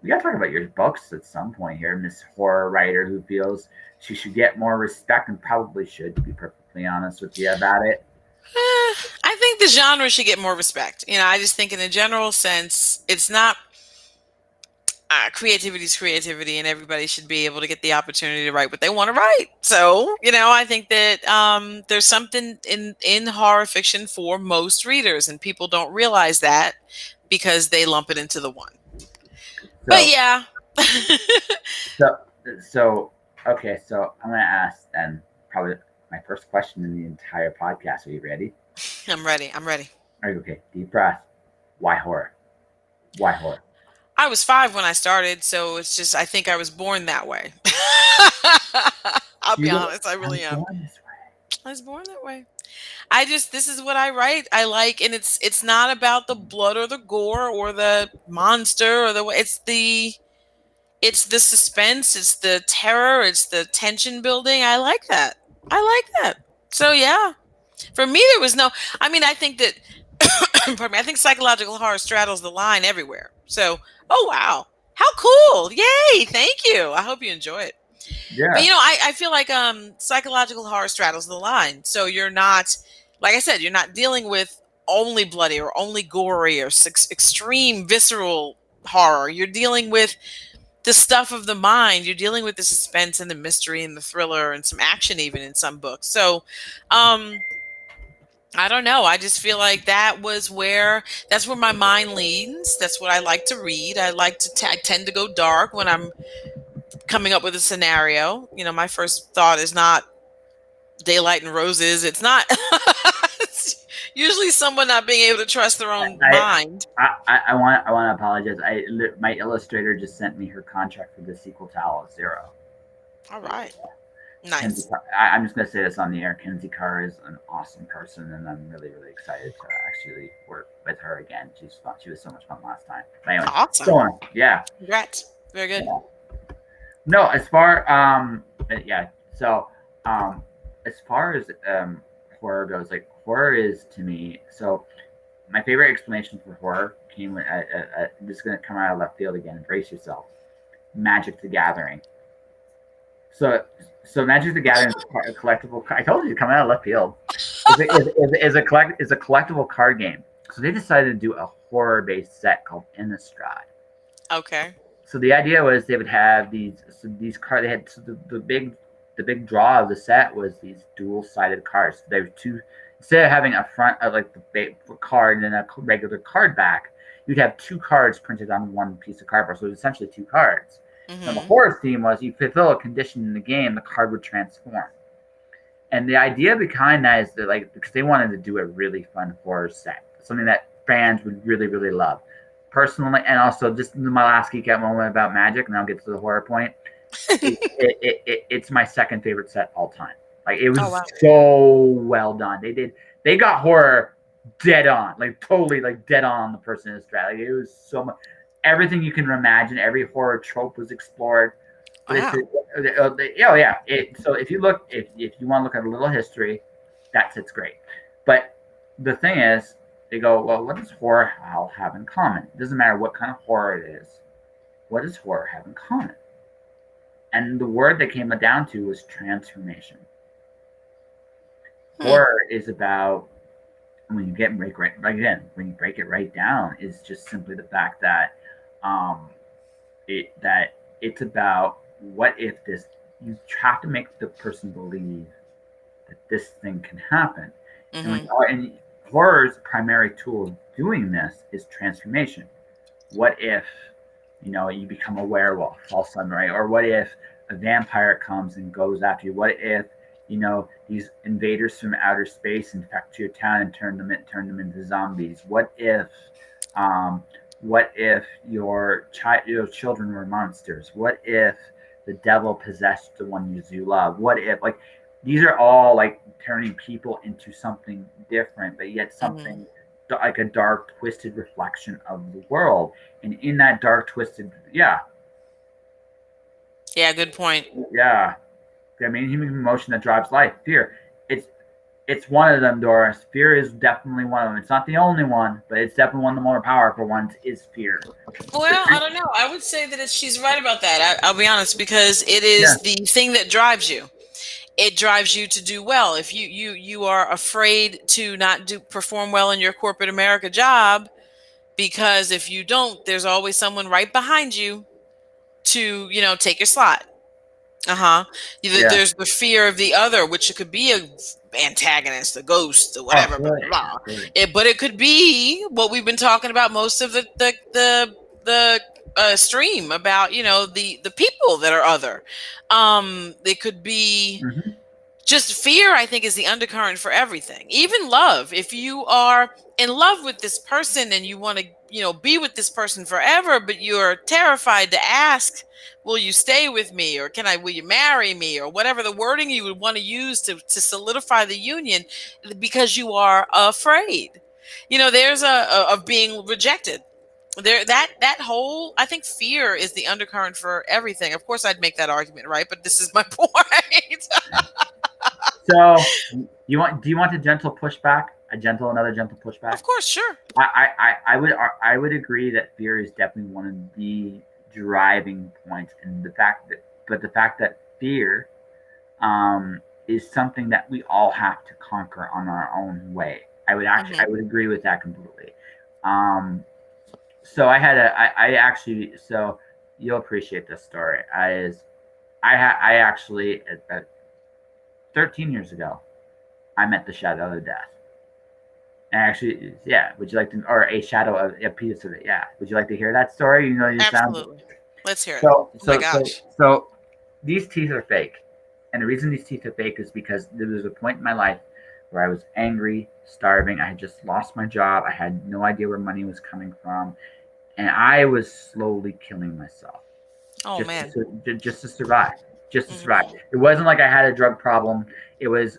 we gotta talk about your books at some point here, Miss Horror Writer, who feels she should get more respect and probably should, to be perfectly honest with you about it. I think the genre should get more respect. I just think in a general sense, it's not creativity is creativity, and everybody should be able to get the opportunity to write what they want to write. So, I think that there's something in horror fiction for most readers, and people don't realize that because they lump it into the one. But So yeah, So, so okay. So I'm gonna ask then probably my first question in the entire podcast. Are you ready? I'm ready. I'm ready. Are you okay? Deep breath. Why horror? Why horror? I was 5 when I started, so it's just I think I was born that way. I'll be honest, I I was really am. born this way. I was born that way. This is what I write. I like, and it's not about the blood or the gore or the monster or it's the suspense, it's the terror, it's the tension building. I like that. I like that. So yeah, for me there was no. I mean, I think that. Pardon me. I think psychological horror straddles the line everywhere. So, oh wow, how cool! Yay! Thank you. I hope you enjoy it. But Yeah. I feel like psychological horror straddles the line. So you're not. like I said, you're not dealing with only bloody or only gory or extreme visceral horror. You're dealing with the stuff of the mind. You're dealing with the suspense and the mystery and the thriller and some action even in some books. So, I don't know. I just feel like that's where my mind leans. That's what I like to read. I tend to go dark when I'm coming up with a scenario. My first thought is not daylight and roses. It's not. It's usually someone not being able to trust their own mind. I want to apologize. My illustrator just sent me her contract for the sequel to Alice Zero. All right. Nice. I'm just going to say this on the air. Kenzie Carr is an awesome person, and I'm really, really excited to actually work with her again. She's fun. She was so much fun last time. But anyway, awesome. Go on. Yeah. Congrats. Very good. Yeah. No, as far yeah. So as far as horror goes, like horror is to me. So my favorite explanation for horror came with this is going to come out of left field again. Brace yourself. Magic the Gathering. So Magic the Gathering is a collectible. I told you, coming out of left field. Is a collectible card game. So they decided to do a horror-based set called Innistrad. Okay. So the idea was they would have these cards. They had the big draw of the set was these dual-sided cards. There were two. Instead of having a front of like the card and then a regular card back, you'd have two cards printed on one piece of cardboard. So it was essentially two cards. Mm-hmm. And the horror theme was you fulfill a condition in the game, the card would transform. And the idea behind that is that because they wanted to do a really fun horror set, something that fans would really, really love. Personally, and also just my last geek out moment about Magic, and I'll get to the horror point. It's my second favorite set all time. Like it was so well done. They got horror dead on, totally dead on the person in the strat. Like it was so much. Everything you can imagine, every horror trope was explored. Wow. Yeah. So if you want to look at a little history, that set's great. But the thing is, they go, well, what does horror have in common? It doesn't matter what kind of horror it is. What does horror have in common? And the word that came down to was transformation. Horror is about when you break it right down, is just simply the fact that it's about what if this. You have to make the person believe that this thing can happen. Mm-hmm. And horror's primary tool of doing this is transformation. What if you become a werewolf all of a sudden, right? Or what if a vampire comes and goes after you? What if these invaders from outer space infect your town and turn them into zombies? What if your children were monsters? What if the devil possessed the one you love? What if these are all turning people into something different, but yet something like a dark, twisted reflection of the world. And in that dark, twisted, yeah, good point. Yeah, I mean, human emotion that drives life, fear. It's one of them, Doris. Fear is definitely one of them. It's not the only one, but it's definitely one of the more powerful ones. Is fear. Well, I don't know. I would say that she's right about that. I'll be honest, because it is the thing that drives you. It drives you to do well. If you are afraid to not perform well in your corporate America job, because if you don't, there's always someone right behind you to take your slot. There's the fear of the other, which it could be a antagonist, a ghost, or whatever. But it could be what we've been talking about most of the stream about, the people that are other. It could be just fear. I think is the undercurrent for everything. Even love. If you are in love with this person and you want to, be with this person forever, but you're terrified to ask, will you stay with me, or will you marry me, or whatever the wording you would want to use to solidify the union, because you are afraid. There's of being rejected. That whole, I think fear is the undercurrent for everything. Of course, I'd make that argument, right? But this is my point. So, do you want a gentle pushback? Another gentle pushback? Of course, sure. I would agree that fear is definitely one of the driving points, and the fact that fear is something that we all have to conquer on our own way. I would agree with that completely. Um, so I actually, so you'll appreciate this story. I actually, at 13 years ago, I met the shadow of death. And actually, yeah, would you like to, or a shadow of a piece of it? Yeah. Would you like to hear that story? You know, you sound Absolutely. Let's hear it. so, Oh my so, so, gosh. so these teeth are fake. And the reason these teeth are fake is because there was a point in my life where I was angry, starving. I had just lost my job. I had no idea where money was coming from. And I was slowly killing myself Oh man. just to survive. Just to survive. Hmm. It wasn't like I had a drug problem. It was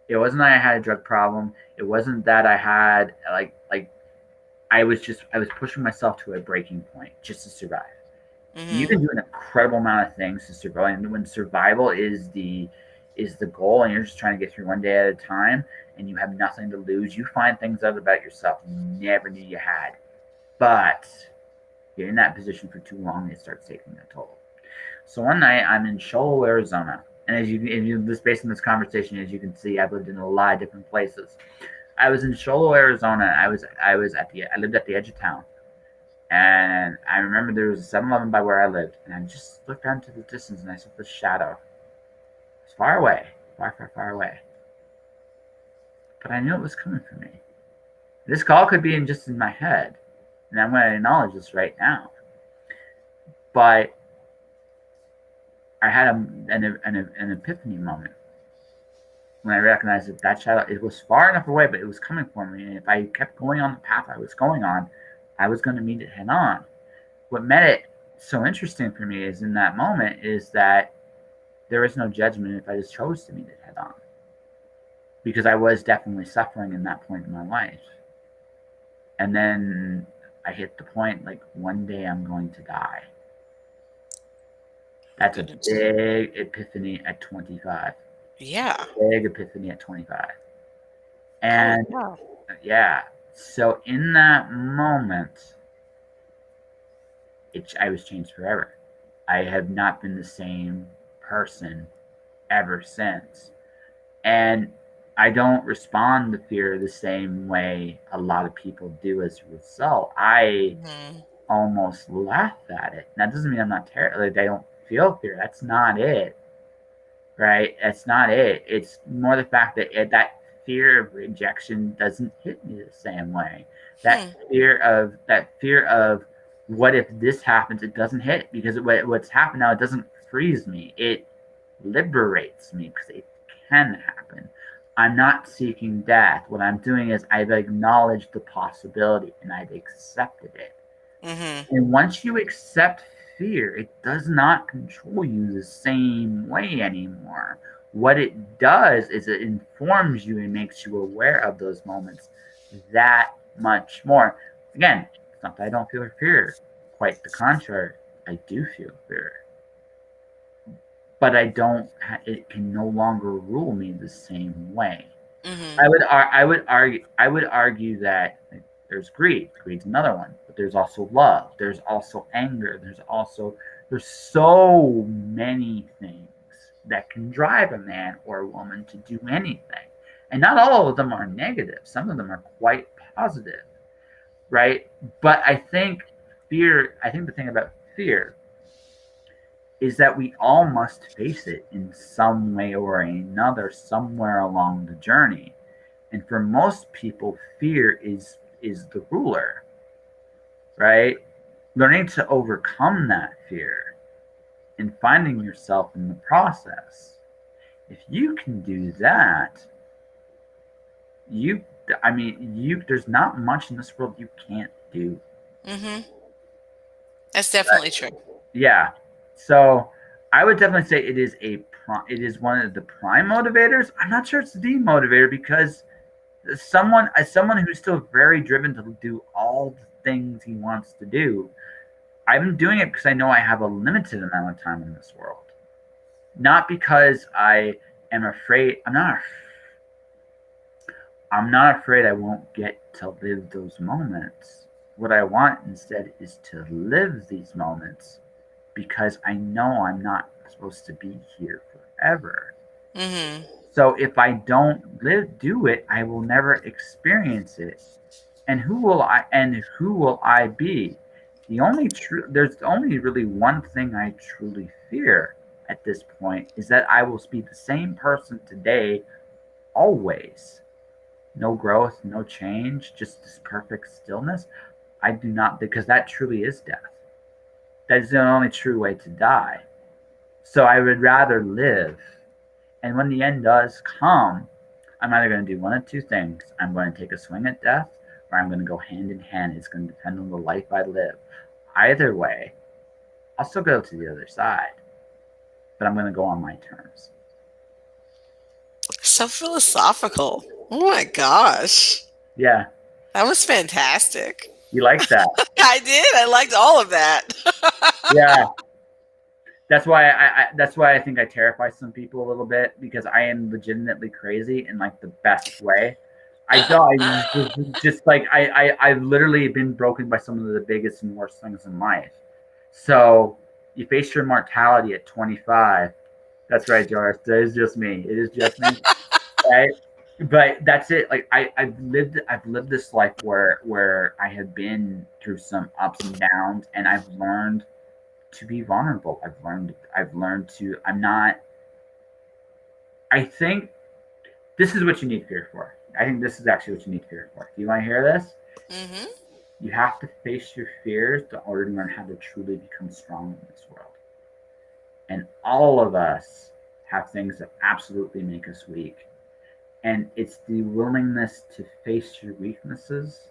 it wasn't that I had a drug problem. It wasn't that I had I was pushing myself to a breaking point just to survive. You Hmm. can do an incredible amount of things to survive, and when survival is the goal, and you're just trying to get through one day at a time, and you have nothing to lose, you find things out about yourself you never knew you had. But you're in that position for too long, it starts taking a toll. So one night I'm in Show Low, Arizona, and just based on this conversation, as you can see, I've lived in a lot of different places. I was in Show Low, Arizona. I lived at the edge of town, and I remember there was a 7-Eleven by where I lived, and I just looked out into the distance and I saw this shadow. It was far away, far, far, far away. But I knew it was coming for me. This call could be just in my head, and I'm going to acknowledge this right now. But I had an epiphany moment when I recognized that shadow, it was far enough away, but it was coming for me. And if I kept going on the path I was going on, I was going to meet it head on. What made it so interesting for me is in that moment is that there was no judgment if I just chose to meet it head on. Because I was definitely suffering in that point in my life. And then I hit the point like one day I'm going to die. That's a Goodness. big epiphany at 25. Yeah. Big epiphany at 25. Holy And cow. yeah, so in that moment, I was changed forever. I have not been the same person ever since. And I don't respond to fear the same way a lot of people do as a result. I Hmm. almost laugh at it. That doesn't mean I'm not terrified. Like, I don't feel fear. That's not it. Right? That's not it. It's more the fact that that fear of rejection doesn't hit me the same way. Hmm. That fear of what if this happens? It doesn't hit because what's happened now. It doesn't freeze me. It liberates me because it can happen. I'm not seeking death. What I'm doing is I've acknowledged the possibility and I've accepted it. Hmm. And once you accept fear, it does not control you the same way anymore. What it does is it informs you and makes you aware of those moments that much more. Again, it's not that I don't feel fear. Quite the contrary. I do feel fear. But I don't, it can no longer rule me the same way. Hmm. I would argue that there's greed. Greed's another one, but there's also love. There's also anger. There's so many things that can drive a man or a woman to do anything, and not all of them are negative. Some of them are quite positive, right? But I think fear. I think the thing about fear is that we all must face it in some way or another somewhere along the journey. And for most people, fear is the ruler, right? Learning to overcome that fear and finding yourself in the process. If you can do that, you I mean, you there's not much in this world you can't do. Hmm. That's definitely true. Yeah. So I would definitely say it is one of the prime motivators. I'm not sure it's the motivator because as someone who's still very driven to do all the things he wants to do, I'm doing it because I know I have a limited amount of time in this world. Not because I am afraid. I'm not afraid I won't get to live those moments. What I want instead is to live these moments because I know I'm not supposed to be here forever. Mm-hmm. So if I don't do it, I will never experience it. And who will I be? There's only really one thing I truly fear at this point is that I will be the same person today always. No growth, no change, just this perfect stillness. I do not, because that truly is death. That is the only true way to die. So I would rather live. And when the end does come, I'm either going to do one of two things. I'm going to take a swing at death, or I'm going to go hand in hand. It's going to depend on the life I live. Either way, I'll still go to the other side, but I'm going to go on my terms. So philosophical. Oh my gosh. Yeah, That was fantastic. you like that? I did. I liked all of that. Yeah. That's why I think I terrify some people a little bit, because I am legitimately crazy in like the best way. I've literally been broken by some of the biggest and worst things in life. So you face your mortality at 25. That's right, Joris. That is just me. It is just me. Right? But that's it. Like I've lived this life where I have been through some ups and downs, and I've learned to be vulnerable. I've learned to I'm not I think this is what you need fear for. I think this is actually what you need fear for. Do you want to hear this? Mm-hmm. You have to face your fears in order to learn how to truly become strong in this world. And all of us have things that absolutely make us weak. And it's the willingness to face your weaknesses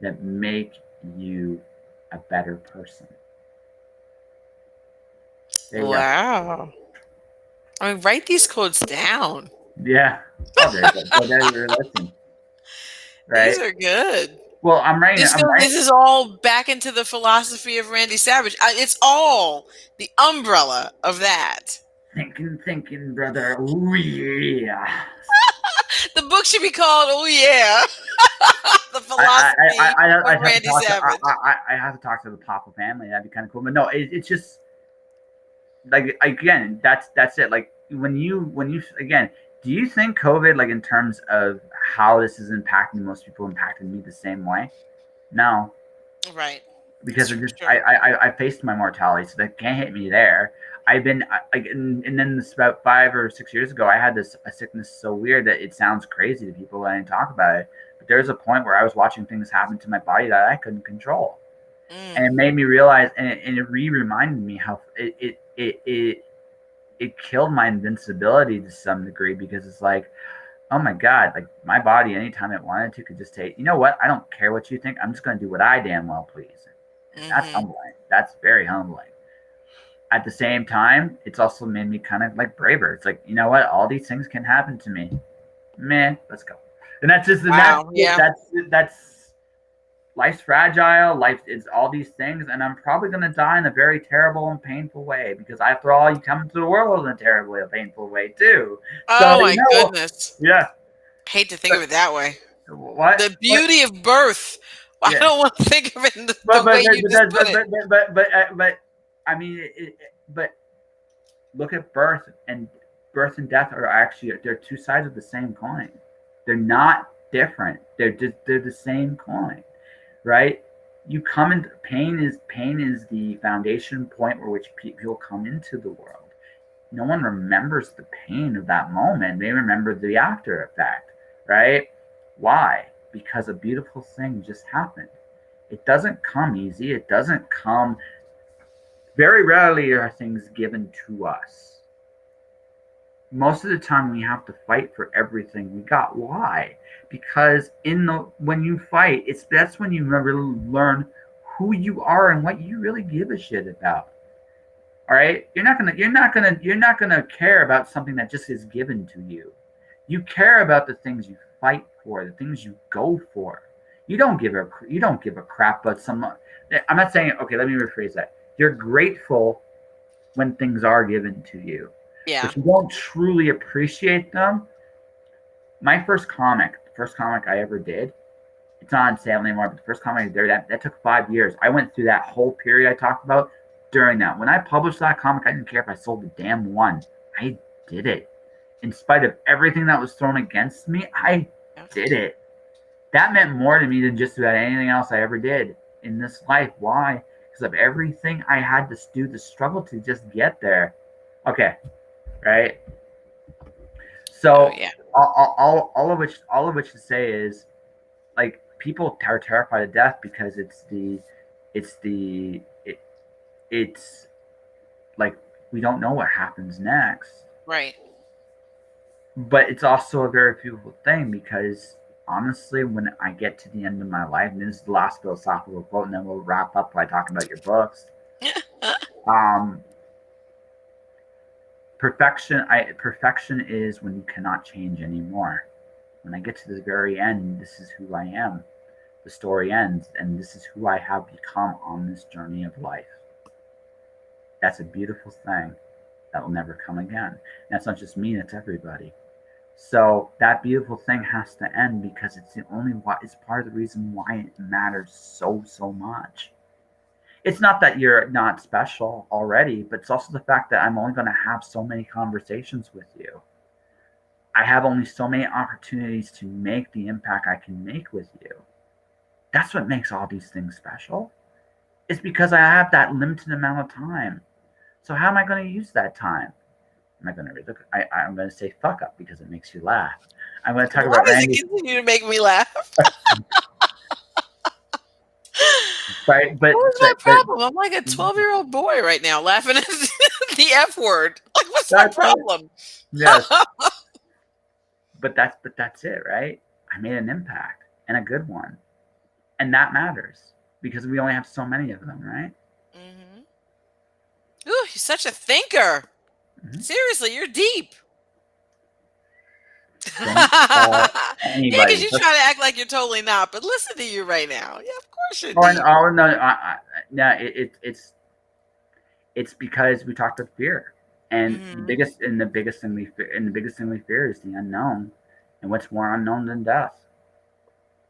that make you a better person. Wow. I mean, write these quotes down. Yeah. Oh, there you're listening. Right? These are good. Well, I'm writing. This is all back into the philosophy of Randy Savage. It's all the umbrella of that. Thinking, brother. Ooh, yeah. The book should be called "Oh Yeah," the philosophy of Randy Savage. I have to talk to the Papa family. That'd be kind of cool. But no, it's just like again, that's it. Like when you again, do you think COVID, like in terms of how this is impacting most people, impacted me the same way? No, right? Because I faced my mortality, so that can't hit me there. I've been like, and then this about 5 or 6 years ago, I had a sickness so weird that it sounds crazy to people when I talk about it. But there's a point where I was watching things happen to my body that I couldn't control, and it made me realize, and it reminded me how it killed my invincibility to some degree, because it's like, oh my God, like my body, anytime it wanted to, could just take, you know what? I don't care what you think. I'm just going to do what I damn well please. That's humbling. That's very humbling. At the same time, it's also made me kind of like braver. It's like, you know what? All these things can happen to me. Man, let's go. And that's just, that's life's fragile. Life is all these things. And I'm probably going to die in a very terrible and painful way, because after all, you come into the world in a terribly painful way too. Oh my goodness. Yeah. Hate to think of it that way. What? The beauty of birth. Yeah. I don't want to think of it in the way you just put it. But I mean, but look at birth and death are actually, they're two sides of the same coin. They're not different. They're the same coin, right? You come into pain is the foundation point where which people come into the world. No one remembers the pain of that moment. They remember the after effect, right? Why? Because a beautiful thing just happened. It doesn't come easy. It doesn't come. Very rarely are things given to us. Most of the time, we have to fight for everything we got. Why? Because when you fight, that's when you really learn who you are and what you really give a shit about. All right, you're not gonna care about something that just is given to you. You care about the things you fight for, the things you go for. You don't give a crap about someone. I'm not saying, okay, let me rephrase that. You're grateful when things are given to you. Yeah. But you don't truly appreciate them. The first comic I ever did, it's not on sale anymore, but the first comic I did, that took 5 years. I went through that whole period I talked about during that. When I published that comic, I didn't care if I sold the damn one. I did it. in spite of everything that was thrown against me, I Yeah. did it. That meant more to me than just about anything else I ever did in this life. Why? Because of everything I had to do, the struggle to just get there. Okay, right? Oh So yeah. all of which to say is, like, people are terrified of death because it's the it, it's like, we don't know what happens next. Right. But it's also a very beautiful thing because, honestly, when I get to the end of my life, and this is the last philosophical quote, and then we'll wrap up by talking about your books. Um, perfection is when you cannot change anymore. When I get to the very end, this is who I am. The story ends, and this is who I have become on this journey of life. That's a beautiful thing that will never come again. And that's not just me, that's everybody. So that beautiful thing has to end because it's the only why, it's part of the reason why it matters so much. It's not that you're not special already, but it's also the fact that I'm only going to have so many conversations with you. I have only so many opportunities to make the impact I can make with you. That's what makes all these things special. It's because I have that limited amount of time. So how am I going to use that time? Am I going to read the, I'm going to say fuck up because it makes you laugh. I'm going to talk Why about does Randy. it continue to make me laugh? Right, What's my problem? I'm like a 12-year-old boy right now laughing at the F word. Like, what's my that's right. problem? Yes. but that's it, right? I made an impact, and a good one. And that matters because we only have so many of them, right? Mm-hmm. Ooh, you're such a thinker. Mm-hmm. Seriously, you're deep. Don't Yeah, because anybody. you try to act like you're totally not, but listen to you right now. Yeah, of course you're Oh, deep. no, it's because we talked about fear, and Mm-hmm. the biggest thing we fear is the unknown, and what's more unknown than death.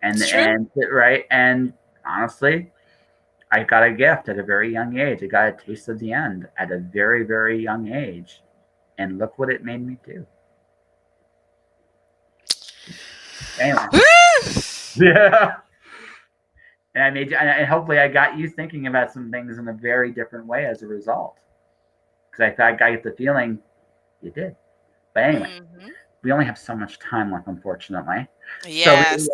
It's true. Right, and honestly, I got a gift at a very young age. I got a taste of the end at a very young age, and look what it made me do. Anyway, yeah. And I made you, and hopefully I got you thinking about some things in a very different way as a result. Because I get the feeling you did. But anyway, Mm-hmm. we only have so much time left, unfortunately. Yes.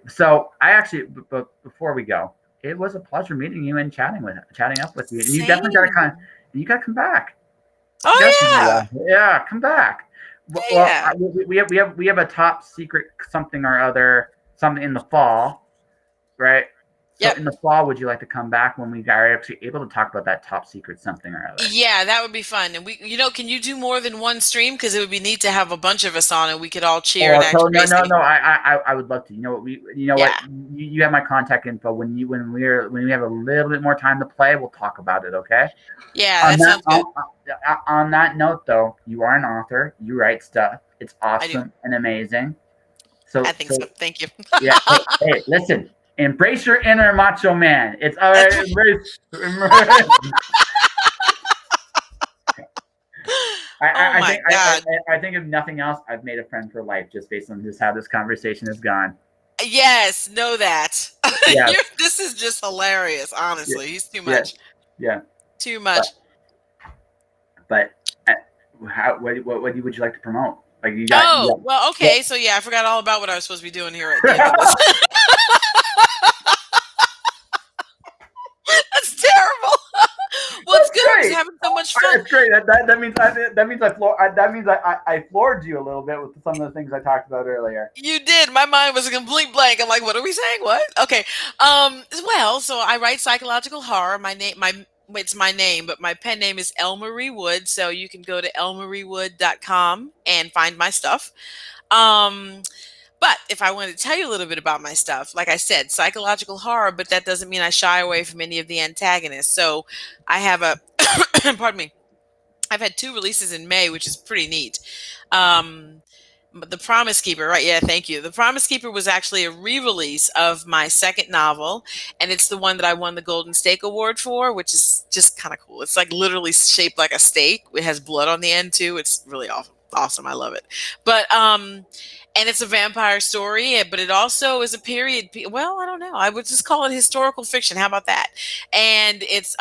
So I actually, but before we go, it was a pleasure meeting you and chatting up with you. And you definitely got to Same. come back. Oh Definitely, yeah. yeah, come back. Well, Yeah. we have a top secret something or other, something in the fall, right? So Yep. in the fall, would you like to come back when we are actually able to talk about that top secret something or other? Yeah, that would be fun. And can you do more than one stream? Because it would be neat to have a bunch of us on and we could all cheer and Or act so crazy. no. I would love to. You know what Yeah. you have my contact info. When we have a little bit more time to play, we'll talk about it. Okay. Yeah, On that that sounds good. on that note, though, you are an author. You write stuff. It's I do. awesome and amazing. I So think so. Thank you. yeah. Hey, listen. Embrace your inner macho man. It's all right. That's right. Oh my God. I think if nothing else, I've made a friend for life just based on just how this conversation has gone. Yes, know that. Yeah, This is just hilarious, yeah, honestly. He's too yeah, much. yeah. Too But much. but what would you like to promote? Like you Oh, got well, yeah. okay. So yeah, I forgot all about what I was supposed to be doing here at the end of this. That's terrible. Well, it's That's good. I was great. having so much fun. That's great. That means I floored you a little bit with some of the things I talked about earlier. You did. My mind was a complete blank. I'm like, what are we saying? What? Okay. Well, so I write psychological horror. It's my name, but my pen name is Elmarie Wood. So you can go to elmariewood.com and find my stuff. Um, but if I wanted to tell you a little bit about my stuff, like I said, psychological horror, but that doesn't mean I shy away from any of the antagonists. So I have a, pardon me, I've had 2 releases in May, which is pretty neat. The Promise Keeper, right? Yeah, thank you. The Promise Keeper was actually a re-release of my second novel, and it's the one that I won the Golden Stake Award for, which is just kind of cool. It's like literally shaped like a steak. It has blood on the end too. It's really awesome. awesome. I love it. But and it's a vampire story, but it also is a period. Well, I don't know. I would just call it historical fiction. How about that? And it's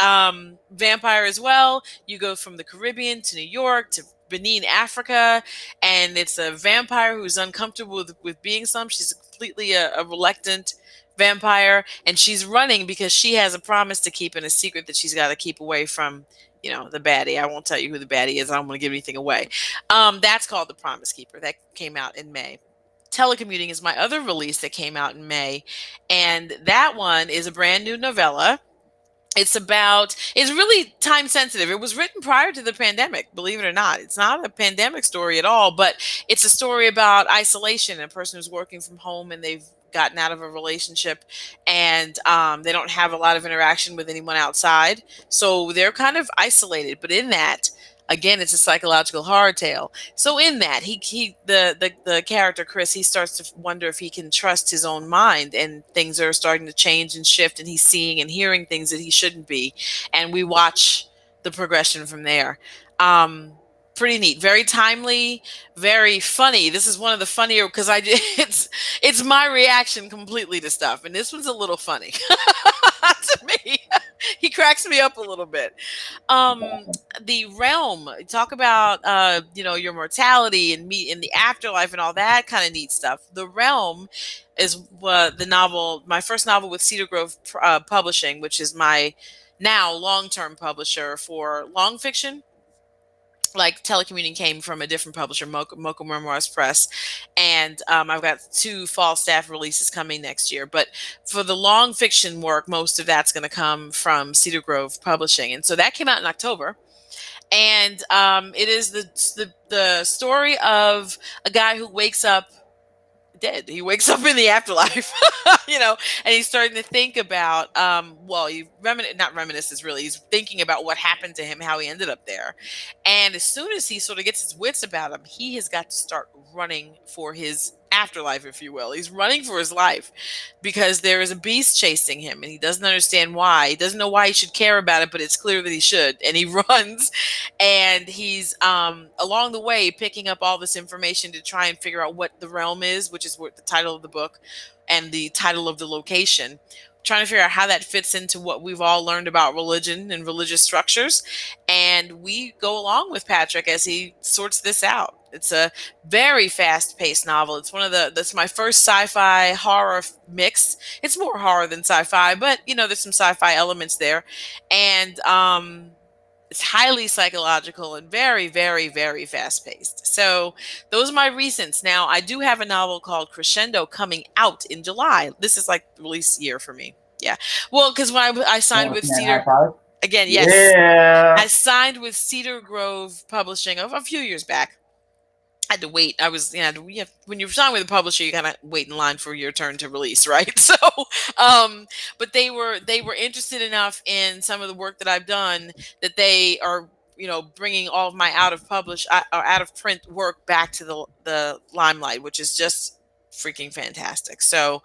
vampire as well. You go from the Caribbean to New York to Benin, Africa, and it's a vampire who's uncomfortable with being some. She's completely a reluctant vampire, and she's running because she has a promise to keep and a secret that she's got to keep away from, the baddie. I won't tell you who the baddie is. I don't want to give anything away. That's called The Promise Keeper. That came out in May. Telecommuting is my other release that came out in May, and that one is a brand new novella. It's really time sensitive. It was written prior to the pandemic, believe it or not. It's not a pandemic story at all, but it's a story about isolation, a person who's working from home and they've gotten out of a relationship, and they don't have a lot of interaction with anyone outside. So they're kind of isolated. But in that, again, it's a psychological horror tale. So in that, the character Chris, he starts to wonder if he can trust his own mind, and things are starting to change and shift, and he's seeing and hearing things that he shouldn't be. And we watch the progression from there. Pretty neat, very timely, very funny. This is one of the funnier because it's my reaction completely to stuff, and this one's a little funny to me. He cracks me up a little bit. The Realm, talk about your mortality and meet in the afterlife and all that kind of neat stuff. The Realm is my first novel with Cedar Grove Publishing, which is my now long-term publisher for long fiction. Like Telecommuting came from a different publisher, Mocha Memoirs Press, and I've got 2 Falstaff releases coming next year. But for the long fiction work, most of that's going to come from Cedar Grove Publishing, and so that came out in October. And it is the story of a guy who wakes up dead. He wakes up in the afterlife, and he's starting to think about, not reminisces really. He's thinking about what happened to him, how he ended up there. And as soon as he sort of gets his wits about him, he has got to start running for his afterlife, if you will. He's running for his life because there is a beast chasing him, and he doesn't understand why. He doesn't know why he should care about it, but it's clear that he should. And he runs, and he's along the way picking up all this information to try and figure out what the realm is, which is what the title of the book and the title of the location. Trying to figure out how that fits into what we've all learned about religion and religious structures. And we go along with Patrick as he sorts this out. It's a very fast-paced novel. It's that's my first sci-fi horror mix. It's more horror than sci-fi, but there's some sci-fi elements there. And it's highly psychological and very, very, very fast-paced. So those are my recents. Now, I do have a novel called Crescendo coming out in July. This is like the release year for me. Yeah. Well, because when I signed with Cedar... Again, yes. Yeah. I signed with Cedar Grove Publishing a few years back. I had to wait. I was, when you sign with a publisher, you kind of wait in line for your turn to release, right? So, but they were interested enough in some of the work that I've done that they are, bringing all of my out of print work back to the limelight, which is just freaking fantastic. So,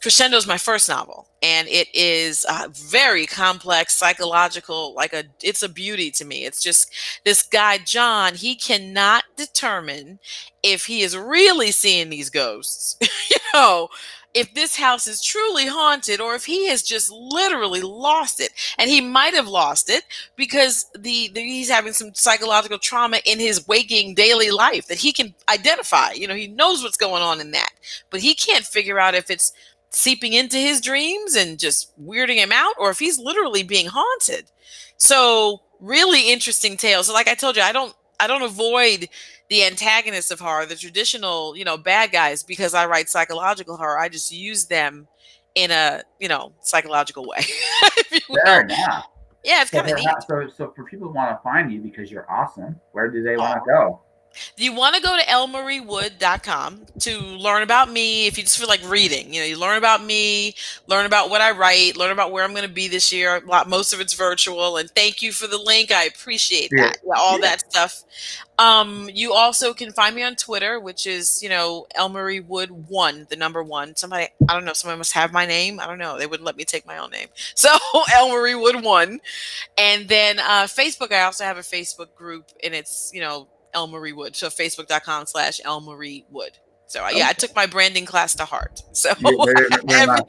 Crescendo is my first novel, and it is very complex, psychological, it's a beauty to me. It's just this guy, John, he cannot determine if he is really seeing these ghosts, if this house is truly haunted or if he has just literally lost it. And he might have lost it because he's having some psychological trauma in his waking daily life that he can identify. He knows what's going on in that, but he can't figure out if it's seeping into his dreams and just weirding him out, or if he's literally being haunted. So really interesting tale. So like I told you, I don't avoid the antagonists of horror, the traditional, bad guys, because I write psychological horror. I just use them in a, psychological way. Fair enough. Yeah, it's kind of neat. So for people who want to find you because you're awesome, where do they want to go? You want to go to elmariewood.com to learn about me. If you just feel like reading, you learn about me, learn about what I write, learn about where I'm going to be this year. Most of it's virtual, and thank you for the link. I appreciate that. That stuff. You also can find me on Twitter, which is, elmariewood1, the number 1. Somebody must have my name. I don't know. They wouldn't let me take my own name. So elmariewood1. And then Facebook, I also have a Facebook group, and it's, Elmarie Wood. So facebook.com/Elmarie Wood. So Okay. I took my branding class to heart. So Yeah, very much.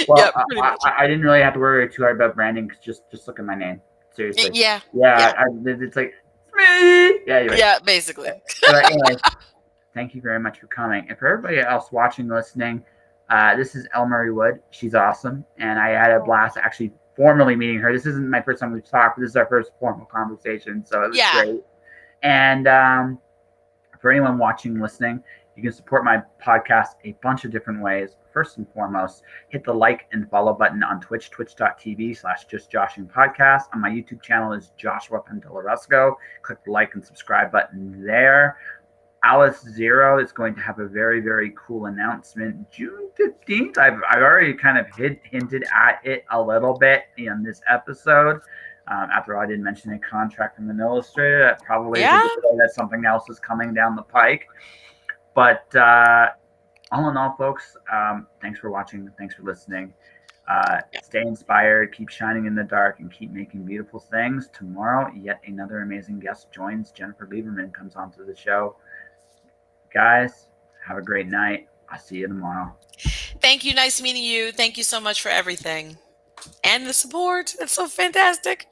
Well, yeah, pretty much. I didn't really have to worry too hard about branding because just look at my name. Seriously. Yeah. It's like me. Yeah, anyway. Yeah, basically. But anyway, thank you very much for coming. And for everybody else watching, listening, this is Elmarie Wood. She's awesome, and I had a blast actually formally meeting her. This isn't my first time we've talked, but this is our first formal conversation, so it was great. And for anyone watching, listening, you can support my podcast a bunch of different ways. First and foremost, hit the like and follow button on Twitch, twitch.tv/justjoshingpodcast. On my YouTube channel is Joshua Pantellarusco. Click the like and subscribe button there. Alice Zero is going to have a very, very cool announcement June 15th. I've already kind of hinted at it a little bit in this episode. After all, I didn't mention a contract from an illustrator. That probably is that something else is coming down the pike. But all in all, folks, thanks for watching. Thanks for listening. Stay inspired, keep shining in the dark, and keep making beautiful things. Tomorrow, yet another amazing guest joins. Jennifer Lieberman comes onto the show. Guys, have a great night. I'll see you tomorrow. Thank you. Nice meeting you. Thank you so much for everything. And the support. That's so fantastic.